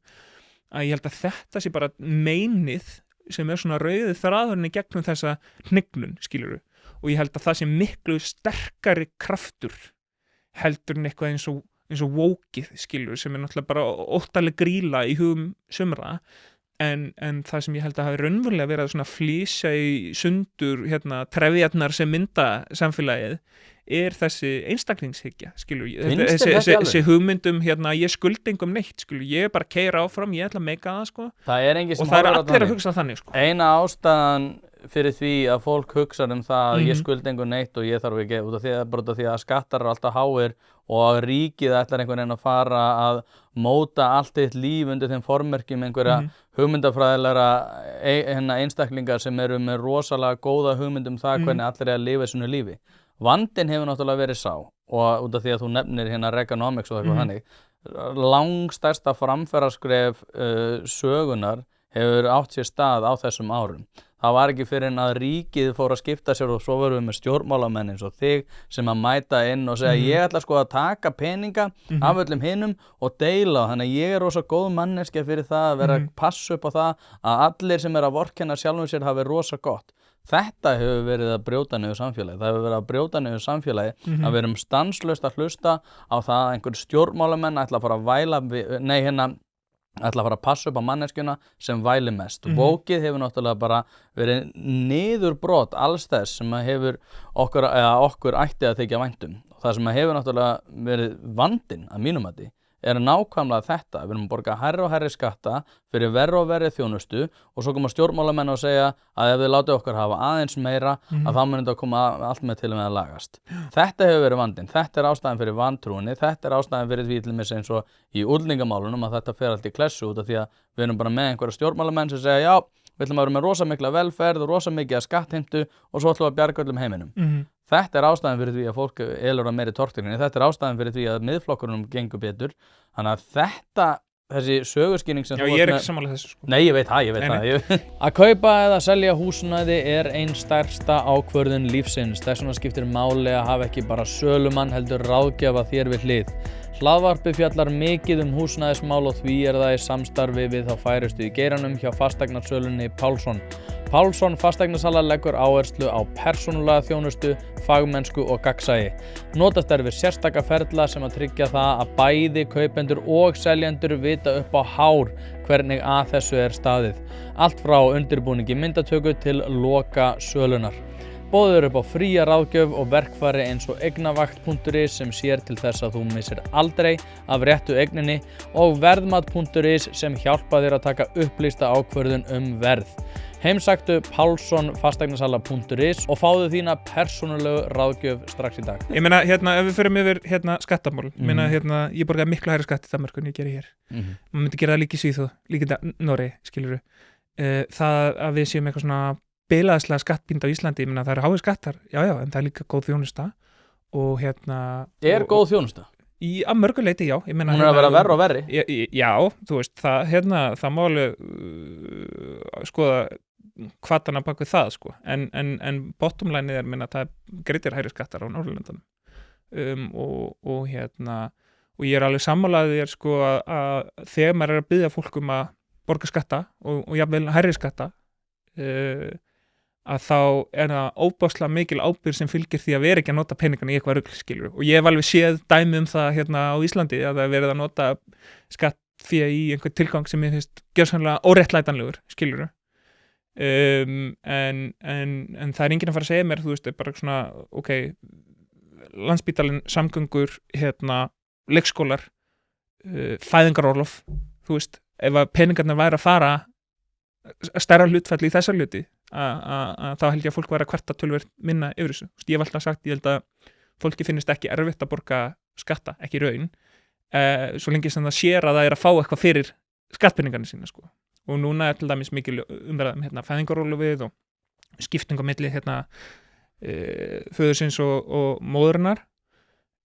að ég held að þetta sé bara meinið sem er svona rauðið þráðurinn í gegnum þessa hnignun skiluru og ég held að það sé miklu sterkari kraftur heldur en eitthvað eins og wokið skilur sem er náttúrulega bara óttaleg gríla í hugum sumra en það sem ég held að hafi raunverulega verið að svona flýsa í sundur trefjarnar sem mynda samfélagið er þessi einstaklingshyggja skilur þessi hugmyndum ég skuldi engum neitt skilur ég er bara að keyra áfram ég ætla að meika það sko það er engin sem og það er allir að hugsa þannig sko eina ástæðan fyrir því að fólk hugsa það að ég skulda einhver neitt og ég þarf ekki út af því að skattar eru alltaf háir og að ríkið ætlar einhvern veginn að fara að móta allt þitt líf undir þeim formerkjum einhverja hugmyndafræðilegra einstaklingar sem eru með rosalega góða hugmyndum það hvernig allir að lifa sínu lífi. Vandinn hefur náttúrulega verið sá og út af því að þú nefnir Reaganomics og eitthvað þannig, langstærsta framfaraskref sögunar hefur átt sér stað á þessum árum. Það var ekki fyrir en að ríkið fór að skipta sér og svo vorum við með stjórnmálamenn eins og þig sem að mæta inn og segja ég ætla sko að taka peninga af öllum hinum og deila, þannig að ég rosa góð manneskja fyrir það að vera að passa upp á það að allir sem að vorkenna sjálfum sér hafi rosa gott. Þetta hefur verið að brjóta niður samfélagi. Það hefur verið að brjóta niður samfélagi að við erum stanslaust að hlusta á það að einhver stjórnmálamenn ætla að fara að væla, ætla að fara að passa upp á manneskjuna sem væli mest. Vókið hefur náttúrulega bara verið niðurbrot alls þess sem að hefur okkur ætti að þykja vænt og það sem að hefur náttúrulega verið vandinn að mínum mati nákvæmlega þetta. Við erum að borga hærri og hærri skatta fyrir verri og verri þjónustu og svo koma stjórnmálamenn og segja að ef við látum okkar hafa aðeins meira að þá mun þetta koma allt með til og með að lagast. Þetta hefur verið vandinn. Þetta ástæðan fyrir vantrúinni. Þetta ástæðan fyrir því til dæmis eins og í útlendingamálunum að þetta fer allt í klessu út af því að við erum bara með einhverja stjórnmálamenn sem segja já, við ætlum að vera með rosa mikla velferð og rosa mikið að skattheimtu og svo ætlum við að bjarga öllum heiminum. Þetta ástæðan fyrir því að fólk elur að meiri tortryggni. Þetta ástæðan fyrir því að miðflokkurunum gengur betur. Þannig að þessi sögurskýring sem Já, ég ekki sammála þessu sko. Nei, ég veit það. Að kaupa eða selja húsnæði ein stærsta ákvörðun lífsins. Þess vegna skiptir máli að hafa ekki bara sölumann heldur ráðgjafa þér við hlið. Hlaðvarpið fjallar mikið húsnæðismál og því það í samstarfi við þá færustu í geiranum hjá fasteignasölunni Pálsson. Pálsson fasteignasala leggur áherslu á persónulega þjónustu, fagmennsku og gagnsæi. Notast við sérstaka ferla sem að tryggja það að bæði kaupendur og seljendur vita upp á hár hvernig að þessu staðið. Allt frá undirbúningi myndatöku til loka sölunar. Boðið upp á fría ráðgjöf og verkfæri eins og eignavakt.is sem sér til þess að þú missir aldrei af réttu eigninni og verðmat.is sem hjálpa þér að taka upplýsta ákvörðun verð. Heimsæktu pálssonfasteignasala.is og fáðu þína persónulegu ráðgjöf strax í dag. Ég meina, ef við förum yfir skattamál, ég borgaði miklu hærri skatt í Danmörku en ég geri hér. Maður myndi gera það líka í Svíþjóð, líka í Noregi, skilurðu. Það að við séum eitthvað svona bilaðslega skattpínd á Íslandi, ég meina það eru háir skattar, já, en það líka góð þjónusta og góð þjónusta? Að mörgu leyti, já. Ég meina, hún að vera verri og verri? Já, þú veist, það má alveg skoða hvatana bak við það, sko. En bottom line minna, það greitir hærri skattar á Norðurlöndunum og ég alveg sammálaði þér, sko, að þegar maður að biðja fólk að borga skatta og jafnvel hærri skatta, að þá það óbáslega mikil ábyrgð sem fylgir því að vera ekki að nota peningana í eitthvað rugl, skilur. Og ég hef alveg séð dæmi það á Íslandi að það verið að nota skattfé í einhver tilgang sem ég finnst gjörsamlega óréttlætanlegur, skilur. En það enginn að fara að segja mér, þú veist, bara svona, ok, Landspítalinn, samgöngur, leikskólar, fæðingarorlof, þú veist, ef að peningarnir væri að fara stærra hlutfall í þessa hluti að þá held ég að fólk væri að kvarta töluvert minna yfir þessu. Ég hef alltaf sagt, ég held að fólki finnist ekki erfitt að borga skatta, ekki raun, svo lengi sem það sér að það að fá eitthvað fyrir skattpeningarnir sína, sko. Og núna til dæmis mikil umræðum fæðingarorlofið og skipting á milli föðursins og móðurinnar.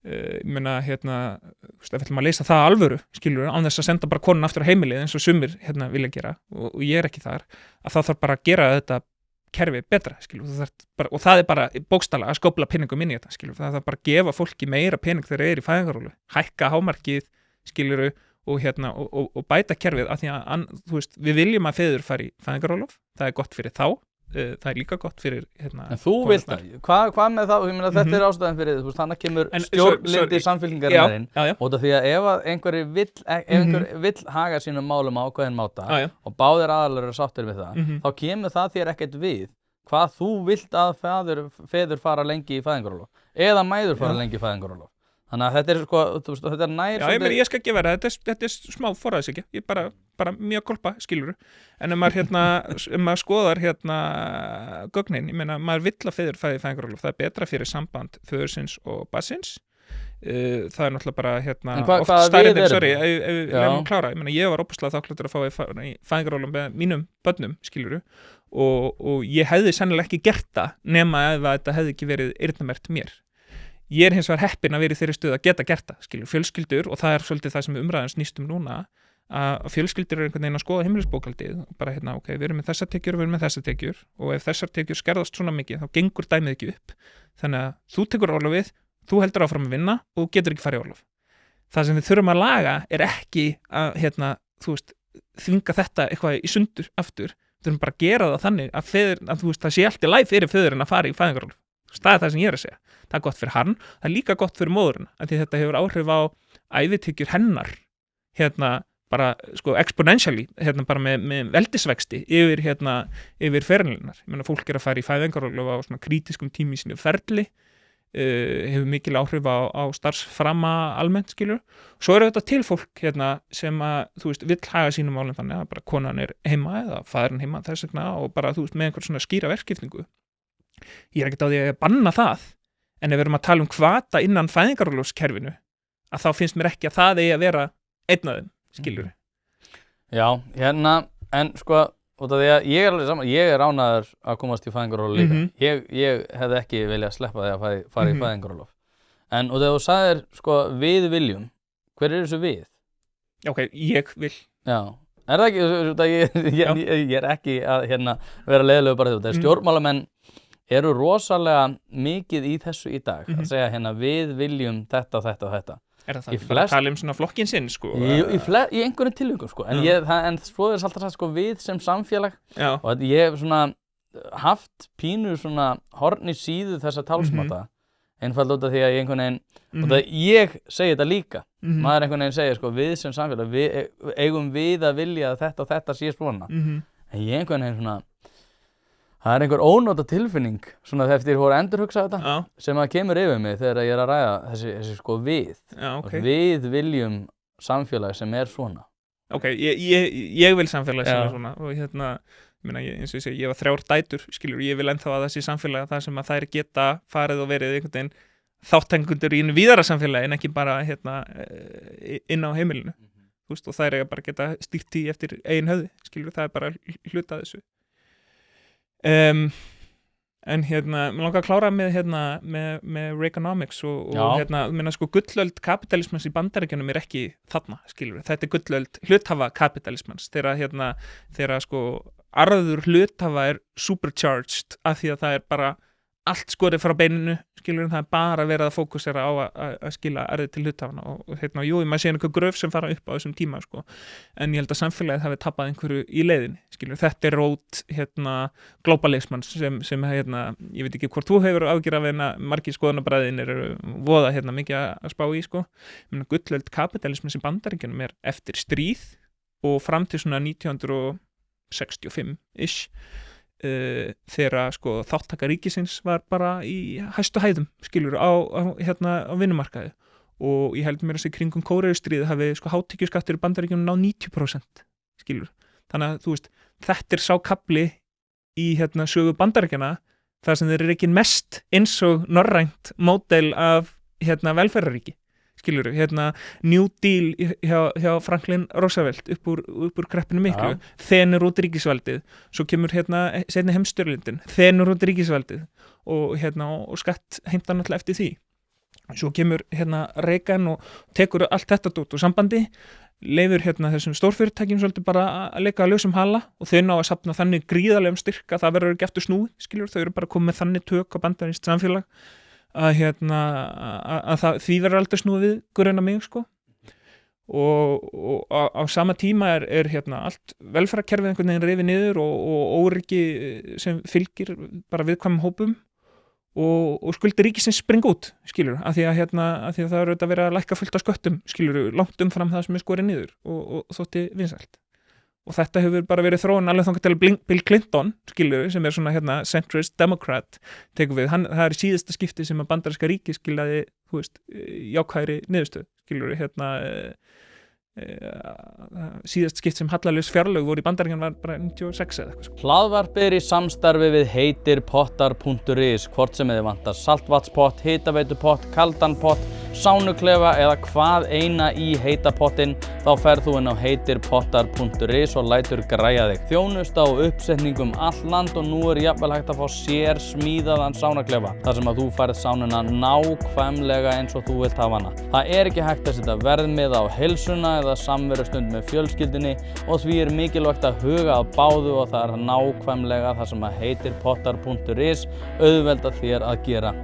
Ég meina, ef við ætlum að leysa það alvöru, skilur, án þess að senda bara konun aftur á heimilið eins og sumir vilja gera og ég ekki þar, að þá þarf bara að gera þetta kerfi betra, skilur, og það bara bókstaflega að skópla peningum inn í þetta, skilur, það þarf bara að gefa fólki meira pening þegar í fæðingarorlofi, hækka hámarkið, skilur, og bæta kerfið, af því að, þú veist, við viljum að feður fari í fæðingarorlof, það gott fyrir þá, það líka gott fyrir en þú vilt það, hvað með það? Ég meina, þetta ástæðan fyrir, þú veist, þannig kemur stjórnlyndi samfylkingarinnar út af því að ef einhver vill haga sínum málum á ákveðinn máta og báðir aðalar eru sáttir við það, þá kemur það þér ekkert við hvað þú vilt að feður fara lengi í fæðingarorlof eða mæður fara lengi í fæðingarorlof. Þannig að þetta sko, þú veist, þetta nær Já, ég skal gefa þetta smá forræðishyggja, ég bara mjög kolpa, skilurðu, en ef maður skoðar gögnin, ég meina, maður vill að feður fæði fæðingarorlof, það betra fyrir samband föðursins og barnsins, það náttúrulega bara oft staðreyndin, sorry, ef klára, ég meina, ég var óbúslega þakklátur að fá fæðingarorlof með mínum börnum, skilurðu, og ég hefði sennilega ekki gert það nema ef þetta hefði ekki verið eyrnamerkt mér. Ég hins vegar heppinn að vera í þeirri stöðu að geta gert það, skilur, fjölskyldur, og það svolítið það sem umræðan snýst núna, að fjölskyldur einhvern veginn að skoða heimilisbókhaldið, bara ok, við erum með þessar tekjur, og ef þessar tekjur skerðast svona mikið, þá gengur dæmið ekki upp. Þannig að þú tekur orlofið, þú heldur áfram að vinna og getur ekki farið í orlof. Það sem við þurfum að laga ekki að, þvinga þetta eitthvað í sundur aftur, við þurfum bara að gera það þannig að það sé allt í lagi fyrir föðurinn að fara í fæðingarorlof. Það það sem ég að segja. Það gott fyrir hann, það líka gott fyrir móðurinn, af því þetta hefur áhrif á ævitekjur hennar, bara sko exponentially, bara með veldisvexti yfir ferilnar. Ég meina, fólk að fara í fæðingarorlof á svona krítiskum tími í sínu ferli, hefur mikil áhrif á starfsframa almennt, skilur. Svo þetta til fólk sem að, vill haga sínum málum þannig að bara konan heima eða faðurinn heima þess vegna og bara, með einhver svona skýra verkskiptingu. Ég ekkert á því að banna það, en ef við erum að tala hvata innan fæðingarorlofskerfinu, að þá finnst mér ekki að það eigi að vera einn af þeim, skilur. Já, en sko, út af því að ég alveg saman, ég ánægður að komast í fæðingarorlof líka. Ég hefði ekki viljað sleppa því að fara í fæðingarorlof. En út af því að þú sagðir, sko, við viljum, hver þessu við? Ok, ég vil. Já. Það ekki, ég ekki að vera leiðilegur bara þetta. Stjórnmálamenn eru rosalega mikið í þessu í dag, að segja við viljum þetta og þetta og þetta. Það bara að tala svona flokkin sinn, sko? Í einhverjum tilvikum, sko. En svo alltaf sagt, sko, við sem samfélag, og ég hef svona haft pínu svona horn í síðu þessa talsmáta, einfalda út af því að ég einhvern veginn, út af ég segi þetta líka, maður einhvern veginn segir, sko, við sem samfélag, eigum við að vilja að þetta og þetta sé svona, en ég einhvern veginn svona, það einhver ónóta tilfinning, svona eftir ég voru að endurhugsa þetta, sem að kemur yfir mig þegar ég að ræða þessi sko við. Við viljum samfélag sem svona. Ok, ég vil samfélag sem svona, og eins og ég segi, ég var 3 dætur, skilur, ég vil ennþá að þessi samfélag það sem að þær geta farið og verið einhvern veginn þáttengundur í einu víðara samfélagi en ekki bara inn á heimilinu. Og þær eiga bara geta stýrt í eftir eigin höfði, skilur, það bara hluta þessu. En mér langar að klára með Reaganomics og sko gullöld kapitalismans í Bandaríkjunum ekki þarna, skilur. Þetta gullöld hluthafa kapitalismans þegar sko arður hluthafa supercharged af því að það bara allt skorið frá beininu, skilur, það bara verið að fókusera á að skila arðið til hluthafana og jú, maður sé einhver gröf sem fara upp á þessum tíma, sko, en ég held að samfélagið hafi tappað einhverju í leiðinni, skilur, þetta rót, globalismans sem ég veit ekki hvort þú hefur ágjur af margir skoðanabræðin eru voða mikið að spá í, sko, gullöld kapitalismans í Bandaríkjunum eftir stríð og fram til svona 1965-ish, þegar sko þáttaka ríkisins var bara í hæstu hæðum, skilur, á vinnumarkaði og ég held mér að segja kringum Kóreustríð hafi sko hátekjuskattur í Bandaríkjunum náð 90%, skilur, þannig að þetta sá kafli í sögu Bandaríkjana þar sem þeir eru ekki mest eins og norrænt módel af velferðaríki, skilur, New Deal hjá Franklin Roosevelt upp úr kreppinu miklu, þenur út ríkisvaldið, svo kemur seinni heimsstyrjöldin, þenur út ríkisvaldið og skatt heimta náttúrulega eftir því. Svo kemur Reagan og tekur allt þetta dót úr sambandi, leyfur þessum stórfyrirtækjum svolítið bara að leika að ljósum hala og þau ná að safna þannig gríðarlegum styrk að það verður ekki eftir snúið, skilur, þau eru bara komið með þannig tök á bandarískt samfélag að því verður aldrei snúið við grunna mig, sko, og á sama tíma er allt velferðarkerfið einhvern veginn rifið niður og óryggi sem fylgir bara viðkvæmum hópum og skuldir ríkisins springa út, skilur, af því að það eru að vera að lækka fullt af sköttum, skilur, langt umfram það sem skorið niður og þótti vinsælt. Og þetta hefur bara verið þróun alveg þangað til Bill Clinton, skilur, sem svona centrist democrat, tekur við. Það síðasta skipti sem að bandaríska ríki skilaði þú veist, jákvæðri niðurstöðu, skilur síðast skipt sem hallalaus fjárlög voru í Bandaríkjunum var bara 96 eða eitthvað. Hlaðvarp er í samstarfi við heitirpottar.is, hvort sem þið vantar saltvatnspott, hitaveitupott, kaldan pott, sánuklefa eða hvað eina í heita pottinn, þá ferð þú inn á heitirpottar.is og lætur græja þig. Þjónusta og uppsetningum all land og nú er jafnvel hægt að fá sér smíðaðan sánuklefa, þar sem að þú færð sánuna nákvæmlega eins og þú vilt hafa hana. Það er ekki hægt að setja verðmiða á heilsuna eða samverustund með fjölskyldunni og því er mikilvægt að huga að báðu og það er nákvæmlega það sem að heitirpottar.is auðvelda þér að gera.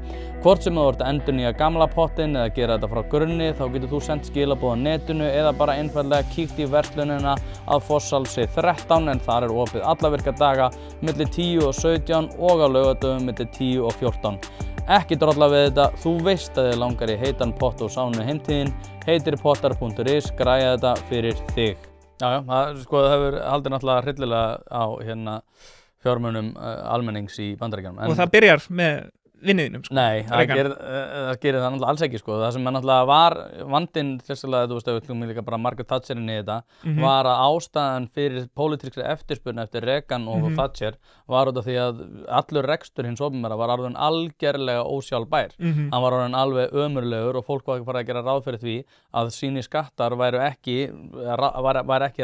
Hvort sem þú ert að endurnýja gamla pottinn eða gera þetta frá grunni, þá getur þú sendt skilaboð á netinu eða bara einfaldlega kíkt í verslunina að Fossalsi 13 en þar er opið alla virka daga milli 10 og 17 og á laugardögum milli 10 og 14. Ekki drolla við þetta, þú veist að þið langar í heitan pott og sánu heimtíðin, heitirpottar.is, græja þetta fyrir þig. Já, það hefur haldið náttúrulega hryllilega á fjármunum almennings í Bandaríkjunum. Og það byrjar með vinniðinum, sko. Nei, það gerir það náttúrulega alls ekki, sko. Það sem náttúrulega var vandinn, þessilega, þú veist, ef við hljóðum líka bara Margaret Thatcher inn í þetta, var að ástæðan fyrir pólitískri eftirspurn eftir Reagan og Thatcher var út af því að allur rekstur hins opinbera var orðinn algerlega ósjálfbær. Hann var orðinn alveg ömurlegur og fólk var ekki farið að gera ráð fyrir því að sínir skattar væri ekki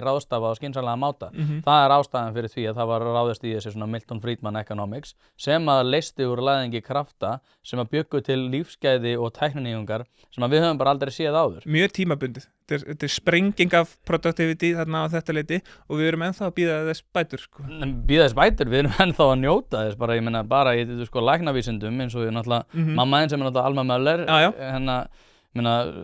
ráðstafað á skynsamlega máta. Það er ástæðan fyrir því að það var ráðist í þessi svona Milton Friedman Economics sem að leysti úr læðingi krafta sem að bjuggu til lífsgæði og tækninýjungar sem að við höfum bara aldrei séð áður. Mjög tímabundið. Þetta er sprenging af productivity þarna á þetta leiti og við erum ennþá að bíða þess bætur, sko. Bíða þess bætur, við erum ennþá að njóta þess, bara, ég meina, bara í sko læknavísindum eins og ég náttúrulega, mamma einn sem er náttúrulega Alma Möller,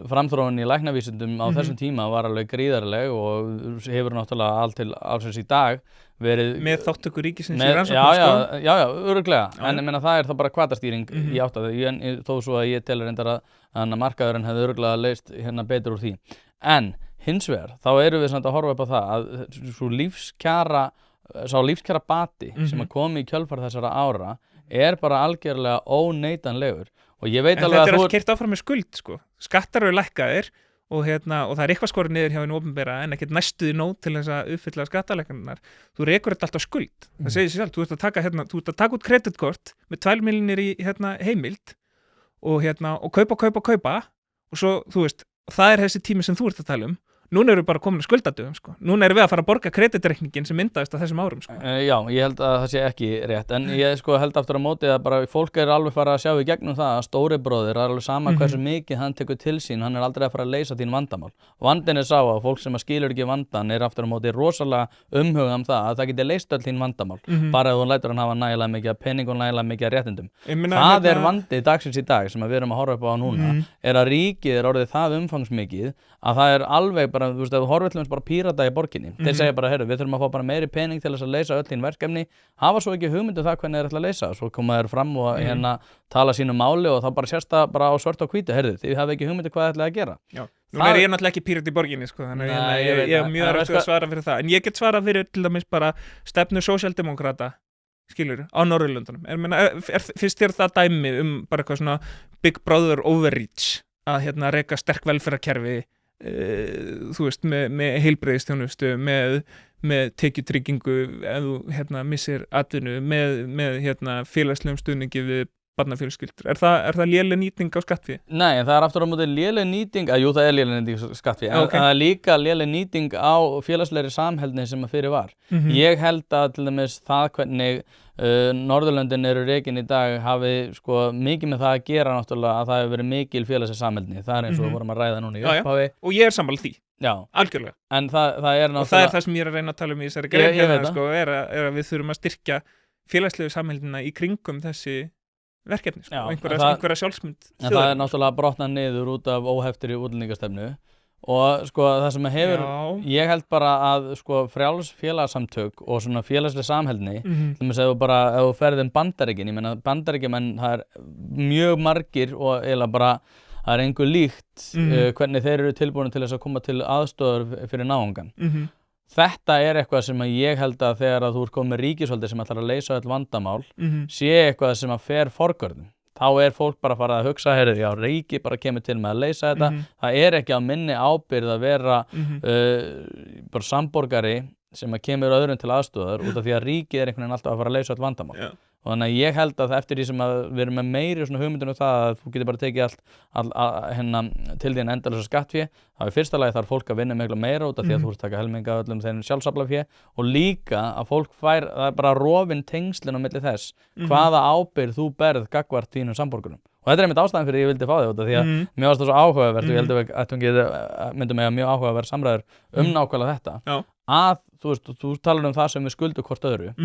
framþróun í læknavísindum á þessum tíma var alveg gríðarleg og hefur náttúrulega allt til ársins í dag verið með þáttöku ríkisins í rannsóknum, Já, örugglega, en ég meina það er þá bara hvatastýring í átt að þau, þó svo að ég telur reyndar að markaðurinn hefði örugglega leyst betur úr því. En hins vegar, þá erum við samt að horfa upp á það að sá lífskjara bati sem að komi í kjölfar þessara ára er bara algjörlega óneitanlegur. Og ég veit alveg að þetta er allt keyrt áfram með skuld, sko. Skattar eru lækkaðir og það er eitthvað skorið niður hjá hinu opinbera en ekkert næstuði nóg til þess að uppfylla skattalækkanirnar. Þú rekur þetta alltaf skuld. Það segir sér sjálf, þú ert að taka út kreditkort með 2 milljónir í heimild og kaupa og svo, þú veist, það er þessi tími sem þú ert að tala um. Núna erum við bara komin að skuldadögum, sko. Núna erum við að fara að borga kreditreikningin sem myndaðist á þessum árum, sko. Já, ég held að það sé ekki rétt, en ég held aftur á móti að bara fólk er alveg fara að sjá í gegnum það að stóri bróðir er alveg sama hversu mikið hann tekur til sín, hann er aldrei að fara að leysa þín vandamál. Vandinn er sá að fólk sem skilur ekki vandan er aftur á móti rosalega umhugað það að það geti leyst öll þín vandamál, bara ef þú lætur hann hafa nægilega mikið af pening og nægilega mikið af réttindum. Það er vandi dagsins í dag sem við erum að horfa upp á núna, er að ríkið er orðið það umfangsmikið að það er alveg bara, þú veist, ef þú horfir til þess bara Pírata í borginni, þeir segja bara, heyrðu, við þurfum að fá bara meiri pening til þess að leysa öll þín verkefni, hafa svo ekki hugmyndu það hvernig þeir ætla að leysa, svo koma þeir fram og tala sínu máli og þá bara sést það bara á svört og hvítu, heyrðu, þið hafa ekki hugmyndu hvað þeir ætla að gera. Já, nú er ég náttúrulega ekki Pírati í borginni, sko, þannig að ég er mjög erfitt að svara fyrir það, en ég get svarað fyrir til dæmis bara stefnu sósíaldemókrata, skilur, á Norðurlöndunum. Finnst þér það dæmi bara eitthvað svona Big Brother overreach að reka sterk velferðarkerfi, þú veist, með heilbrigðisþjónustu, með tekjutryggingu ef þú missir atvinnu, með félagslegum stuðningi við barnafjölskyldur. Er það léleg nýting á skattfé? Nei, en það er aftur á móti léleg nýting, jú, það er léleg nýting á skattfé, en það er líka léleg nýting á félagslegri samheldni sem að fyrir var. Ég held að til dæmis það hvernig Norðurlöndin eru rekin í dag hafi sko mikið með það að gera náttúrulega að það hefur verið mikil félagsleg samheldni. Það er eins og við vorum að ræða núna í upphafi. Og ég er sammála því. Já. Algjörlega. En það er náttúrulega... Og það er það sem ég er að reyna að tala um í þessari grein sko, er að við þurfum að styrkja félagslegu samheldnina í kringum þessi verkefni, sko, og einhverja sjálfsmynd. En það er náttúrulega brotnað niður út af óheftri útlendingastefnu. Og sko það sem hefur, ég held bara að sko frjáls félagsamtök og svona félagsleg samheldni, til dæmis ef þú ferð Bandaríkin, ég meina Bandaríkjamenn, það er mjög margir og eiginlega bara, það er engu líkt hvernig þeir eru tilbúin til þess að koma til aðstoðar fyrir náungan. Þetta er eitthvað sem að ég held að þegar að þú ert komið með ríkisvaldi sem ætlar að leysa öll vandamál, sé eitthvað sem að fer forgörðum. þá fólk bara farið að hugsa, heyrðu, já, ríki bara kemur til með að leysa þetta, það ekki á minni ábyrgð að vera bara samborgari sem að kemur öðrum til aðstoðar út af því að ríkið einhvern veginn alltaf að fara að leysa allt vandamál. Og þannig að ég held að eftir því sem að við erum með meiri svona hugmyndun það að þú getur bara tekið til þín endalausa skattfé, þá í fyrsta lagi þarf fólk að vinna miklu meira út af því að þú ert að taka helminga öllum þeim sjálfsaflafé og líka að fólk fær, það bara rofin tengslin á milli þess hvaða ábyrgð þú berð gagnvart þínum samborgurum. Og þetta einmitt ástæðan fyrir ég vildi fá þig út af því að mér varst það svo áhugavert og ég held að myndum eiga mjög áhugaverð samræður nákvæmlega þetta. Að, þú talar það sem við skuldum hvort öðru.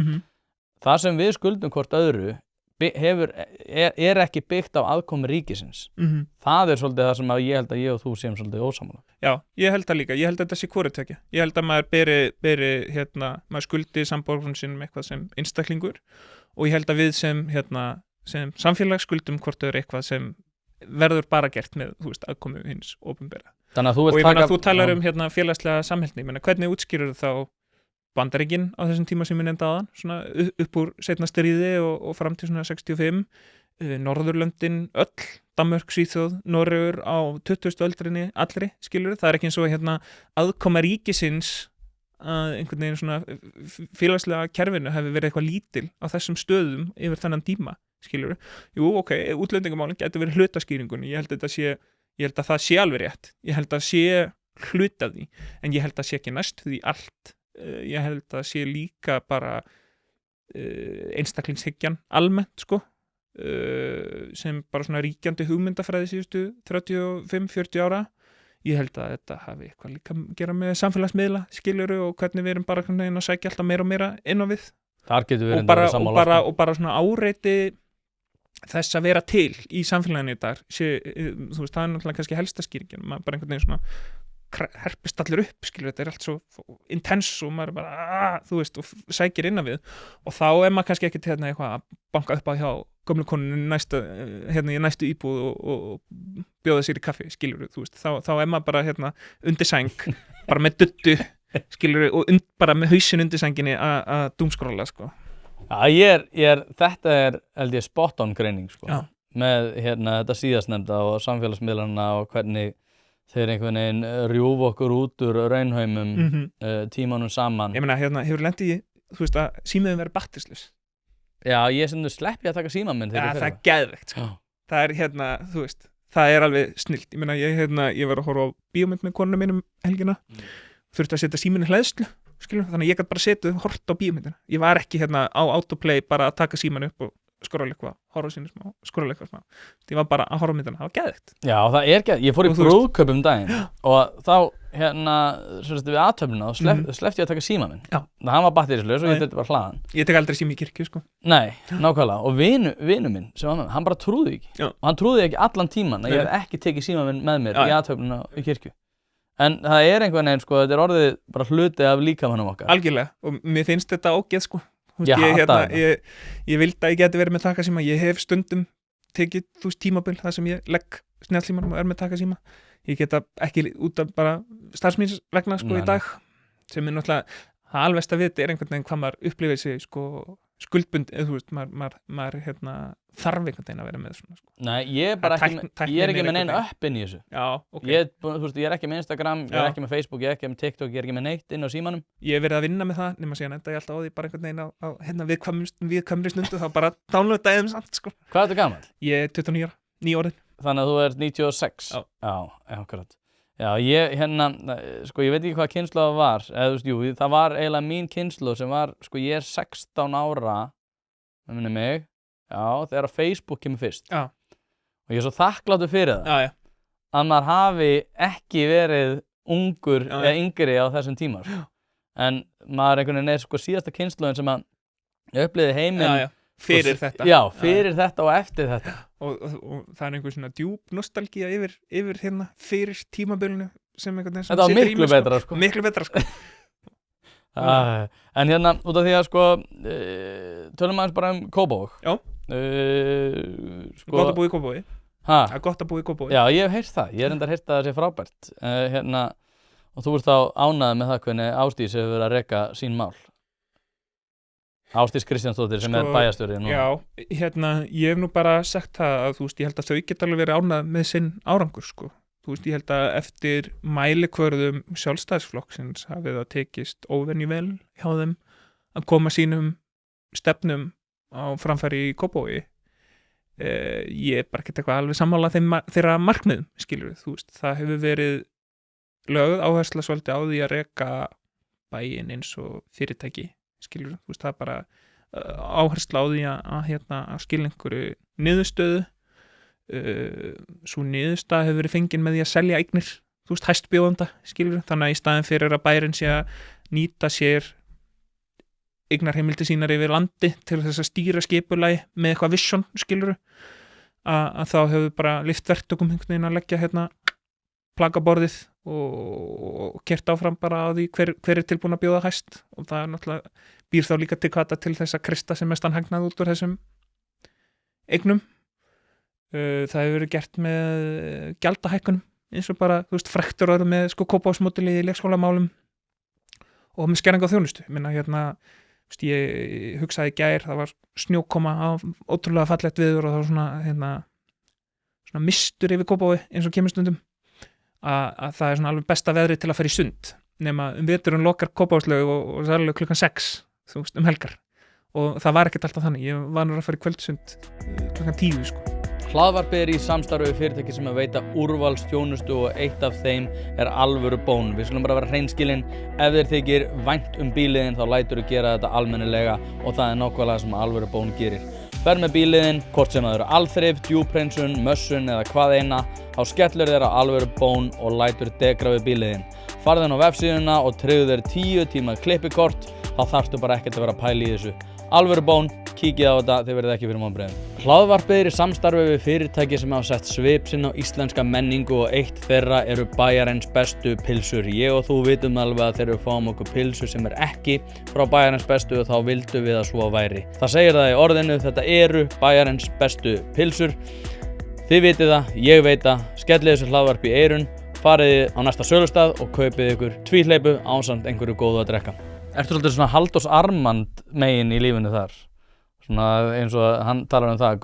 Það sem við skuldum hvort öðru ekki byggt á aðkomu ríkisins. Það svolítið það sem ég held að ég og þú séum svolítið ósammála. Já, ég held það líka. Ég held að þetta sé hvorutveggja. Ég held að maður beri maður skuldi samborgurum sínum eitthvað sem einstaklingur og ég held að við sem samfélag skuldum hvort öðru eitthvað sem verður bara gert með, aðkomu hins opinbera. Þannig að þú og ég meina, þú talar félagslega samheldni. Hvernig útskýrur þá Bandaríkin á þessum tíma sem ég nefndi áðan, svona upp úr seinna stríði og fram til svona 65, Norðurlöndin öll, Danmörk, Svíþjóð, Noregur á 20. öldrinni allri, skilur. Það ekki eins og aðkoma ríkisins að einhvern veginn svona félagslega kerfinu hefði verið eitthvað lítil á þessum stöðum yfir þennan tíma, skilur. Jú, ok, útlendingamálin getur verið hlutaskýringunni, ég held að það sé alveg rétt, ég held að sé hluta því, en ég held að sé ekki næst því allt. Ég held að sé líka bara einstaklingshyggjan almennt sem bara svona ríkjandi hugmyndafræði síðustu 35-40 ára. Ég held að þetta hafi eitthvað líka að gera með samfélagsmiðla, skiluru, og hvernig við erum bara að sækja alltaf meira og meira inn á við. Þar getur við og bara svona áreiti þess að vera til í samfélaginu í dag. Það náttúrulega kannski helsta skýringin, maður bara einhvern veginn svona herpist allir upp, skilur, þetta allt svo intens og maður bara, og sækir inn á við og þá maður kannski ekki til eitthvað að banka upp á hjá gömlu konunni í næstu íbúð og bjóða sér í kaffi, skilur, þá maður bara undir sæng, bara með duttu, skilur, og bara með hausinn undir sænginni að doomskrolla, Já, þetta held ég spot on greining, með þetta síðastnefnda og samfélagsmiðlana og hvernig þeir einhvern veginn rjúf okkur út úr raunhaumum tímanum saman. Ég meina, hefur lendið í, að símiðin verið batterislaus. Já, ég sleppi að taka síman minn þegar það er geðvegt, Það það alveg snillt. Ég meina, ég var að horfa á bíómynd með konunum mínum helgina, þurfti að setja síminn í hleðslu, þannig að ég gæti bara setið og hort á bíómyndina. Ég var ekki á autoplay bara að taka síman upp og skrolla eitthvað, horfa sínu smá, skrolla eitthvað smá. Ég var bara að horfa myndina, það var geðvegt. Já, það geðvegt. Ég fór í brúðkaup daginn og þá við athöfnina og sleppti ég að taka síma minn. Það hann var batterislaus og ég þurfti bara hlaðan. Ég tek aldrei síma í kirkju, Nei, nákvæmlega. Og vinu minn sem var með, hann bara trúði ekki. Og hann trúði ekki allan tíman að ég hef ekki tekið síma minn með mér í athöfnina í kirkju. En það einhvern veginn, þetta orðið bara hluti af líkamannum okkar. Algjörlega. Og mér finnst þetta ógeð, ég vildi að ég geti verið með takasíma. Ég hef stundum tekið tímabil þar sem ég legg snjallsímanum og með takasíma. Ég geta ekki út af bara starfsmíns vegna í dag, sem náttúrulega það alvegst að vita einhvern veginn hvað maður upplifir sig skuldbund, maður þarf einhvern veginn að vera með svona. Nei, ég er ekki með neina upp inn í þessu. Já, ok. Ég er ekki með Instagram, ég er ekki með Facebook, ég er ekki með TikTok, ég er ekki með neitt inn á símanum. Ég hef verið að vinna með það, nema síðan enda ég alltaf á því bara einhvern veginn á viðkvæmri stundu, þá bara downloadaði þeim samt, Hvað ertu gamall? Ég er 29 ára, 9 orðin. Þannig að þú ert 96? Já, akkurat. Já, ég veit ekki hvað kynslóð var, það var eiginlega mín kynslóð sem var, ég er 16 ára, það minnir mig, þegar Facebook kemur fyrst. Já. Og ég er svo þakkláttur fyrir það. Já. Að maður hafi ekki verið ungur eða yngri á þessum tíma. En maður einhvern veginn síðasta kynslóðin sem að ég upplifði heiminn. Fyrir þetta. Já, fyrir þetta og eftir þetta. Og það er einhver svona djúp nostalgía yfir fyrir tímabilinu sem einhvern veginn. Þetta var miklu betra, Miklu betra, En út af því að tölum aðeins bara Kópavog. Já. Gott að búa í Kópavogi. Það er gott að búa í Kópavogi. Já, ég hef heyrt það. Ég er reyndar heyrt að það sé frábært. Og þú ert þá ánægð með það hvernig Ásdís hefur verið að reka sín mál. Ásdís Kristjánsdóttir sem Sko, bæjarstjóri núna. Já, ég hef nú bara sagt það að, ég held að þau geta alveg verið ánað með sinn árangur, sko. Ég held að eftir mælikvörðum Sjálfstæðisflokksins hafi það tekist óvenju vel hjá þeim að koma sínum stefnum á framfæri í Kópavogi. Ég bara ekki eitthvað alveg sammála þeirra markmiðum, skilur við, það hefur verið lögð áhersla svolítið á því að reka bæinn eins og fyrirtæki, skilur við, það er bara áhersla á því að skilja einhverju niðurstöðu. Svo niðurstaða hefur verið fengin með því að selja eignir, hæstbjóðanda, skilur við, þannig að í staðin fyrir að bærinn sé að nýta sér eignarheimildi sínar yfir landi til þess að stýra skipulagi með eitthvað vision, skilur að þá hefur bara lyft verktökum einhvern veginn að leggja plakaborðið og kert áfram bara á því hver er tilbúin að bjóða hæst, og það er náttúrulega býr þá líka til hvata til þess að kreista sem mestan hagnað út úr þessum eignum. Það hefur verið gert með gjaldahækkunum eins og bara, frektur ára með Kópavogsmódelið í leikskólamálum og með skerðingu á þjónustu. Ég meina ég hugsaði í gær, það var snjókoma á ótrúlega fallegt viður og það var svona mistur yfir Kópavogi eins og kemur stundum að það er svona alveg besta veðrið til að fara í sund, nema veturinn lokar Kópavogslaug og særlega klukkan 6 helgar, og það var ekkert alltaf þannig. Ég var að fara í kvöldsund klukkan 10, sko. Hlaðvarpið er í samstarfi við fyrirtæki sem veita úrvalsþjónustu og eitt af þeim er Alvöru Bón. Við skulum bara vera hreinskilin, ef þér þykir vænt bíliðin þá læturðu gera þetta almennilega og það er nákvæmlega sem Alvöru Bón gerir. Ferð með bíliðin, hvort sem það eru alþrif, djúphreinsun, mössun eða hvað eina, þá skellur þér á Alvöru Bón og lætur degra við bíliðin. Farðu inn á vefsíðuna og tryggðu þér 10 tíma klippikort, þá þarftu bara ekkert að vera að pæla í þessu. Alvöru Bón, kíkið á þetta, þið verðið ekki fyrir vonbrigðum. Hlaðvarpið er í samstarfi við fyrirtæki sem hafa sett svip sinn á íslenska menningu og eitt þeirra eru Bæjarins bestu pylsur. Ég og þú vitum alveg að þegar við fáum okkur pylsur sem er ekki frá Bæjarins bestu og þá vildum við að svo væri. Það segir það í orðinu, þetta eru Bæjarins bestu pylsur. Þið vitið það, ég veit það, skellið þessu hlaðvarpi í eyrun, farið á næsta sölustað og kaupið ykkur tvíhleypu ásamt einhverju góðu að drekka. Ertu svolítið svona Halldórs Armand megin í lífinu þar? Svona eins og hann talar það,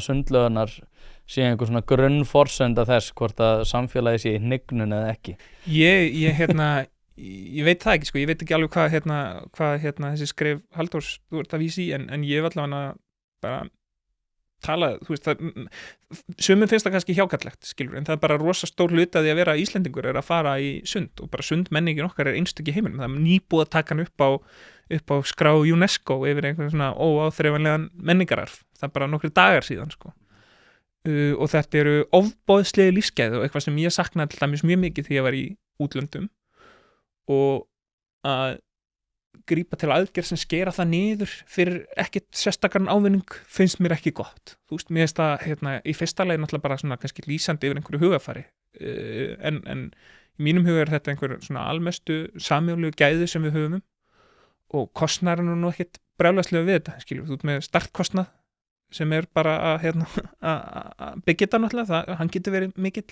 sundlaugarnar sé einhver svona grunnforsenda þess hvort að samfélagi sé í hnignun eða ekki. Ég veit það ekki, sko, ég veit ekki alveg hvað þessi skref Halldórs þú ert að vísa í, en ég hef allavega bara talað, sumum finnst það kannski hjákallegt, skilur, en það er bara rosa stór hluti að því að vera Íslendingur er að fara í sund, og bara sundmenningin okkar er einstök í heiminum. Það er nýbúið að taka hann upp á skrá UNESCO yfir einhvern svona óáþreifanlegan menningararf. Það er bara nokkri dagar síðan, sko. Og þetta eru ofboðslega lífsgæði og eitthvað sem ég saknaði til dæmis mjög mikið þegar ég var í útlöndum, og að grípa til aðgerð sem skera það niður fyrir ekkert sérstakarn ávinning finnst mér ekki gott. Mér finnst það í fyrsta lagi náttúrulega bara svona kannski lýsandi yfir einhverju hugafari, en í mínum huga er þetta einhver svona almestu sameiginlegu gæði sem við höfum, og kostnaðurinn er nú ekkert brjálæðslega við þetta, skilur, þú ert með startkostnað sem er bara að byggja þetta náttúrulega, hann getur verið mikill,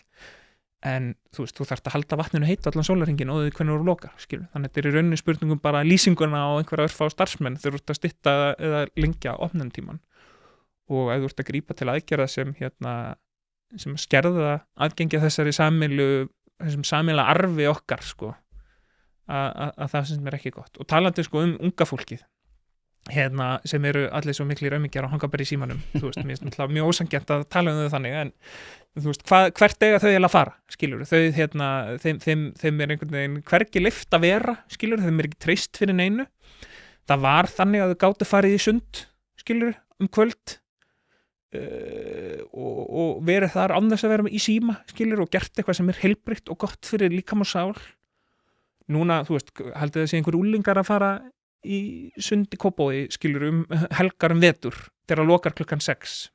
en þú þarft að halda vatninu heitt allan sólarhringinn og því hvernig þú lokar, skilur. Þannig að þetta er í rauninni spurningum bara lýsinguna á einhverja örfá starfsmenn þegar þú ert að stytta eða lengja opnunartímann, og ef þú ert að grípa til aðgerða sem skerða aðgengja þessum sameiginlega arfi okkar, sko, að það sem er ekki gott. Og talandi, sko, unga fólkið sem eru allir svo miklir aumingjar og hanga bara í símanum, mér finnst náttúrulega mjög ósanngjarnt að tala um þau þannig, en hvert eiga þau eiginlega að fara, skilur, þau þeim er einhvern veginn hvergi leyft að vera, skilur, þeim er ekki treyst fyrir neinu. Það var þannig að þau gátu farið í sund, skilur, kvöld, og verið þar án þess að vera í síma, skilur, og gert eitthvað sem er heilbrigt og gott fyrir líkam og sál. Núna, haldið þessi einhver úlingar að fara í sund í Kópavogi, skilur, helgar vetur þegar lokar klukkan 6.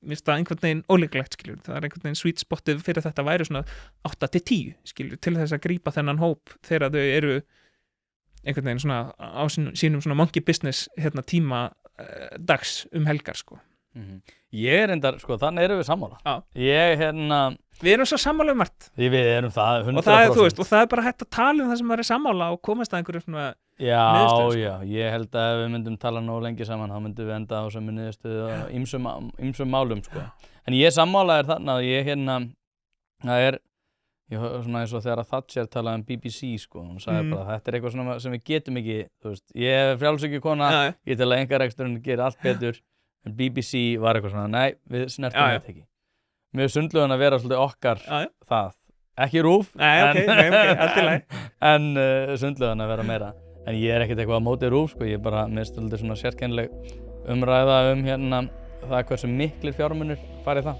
Mér finnst það einhvern veginn ólíklegt, skilur. Það er einhvern veginn sweet spotið fyrir þetta væri svona 8-10, skilur, til þess að grípa þennan hóp þegar þau eru einhvern veginn svona á sínum svona monkey business tíma dags helgar, sko. Ég er endar, sko, þannig erum við sammála. Já. Við erum svo sammála margt. Við erum það 100%. Og það er bara hægt að tala það sem maður er sammála og komast að einhverju svona niðurstöðu, sko. Já, ég held að ef við myndum tala nógu lengi saman þá myndum við enda á sömu niðurstöðu á ýmsum málum sko. En ég sammálaðir þarna að ég það svona eins og þegar að Thatcher talaði BBC sko, hún sagði bara þetta eitthvað svona sem við getum ekki, þú veist, ég frjálshyggjukona, ég tel að einkareksturinn gerir allt betur, en BBC var eitthvað svona, nei, við snertum þetta ekki. Mér sundlögin að vera svolítið okkar það, ekki RÚV, allt í lagi. En sundlögin að vera meira. En ég ekkert eitthvað á móti RÚV sko, ég bara mér svolítið svona sérkennileg umræða það hversu miklir fjármunir farið það.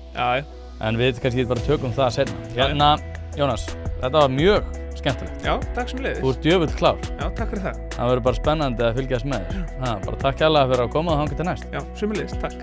En við kannski bara tökum það seinna. Jónas, þetta var mjög skemmtilegt. Já, takk sem leiðis. Þú ert djöfull klár. Já, takk fyrir það. Það verður bara spennandi að fylgjast með þér. Bara takk kærlega fyrir að koma og þangað til næst. Já, sömuleiðis, takk.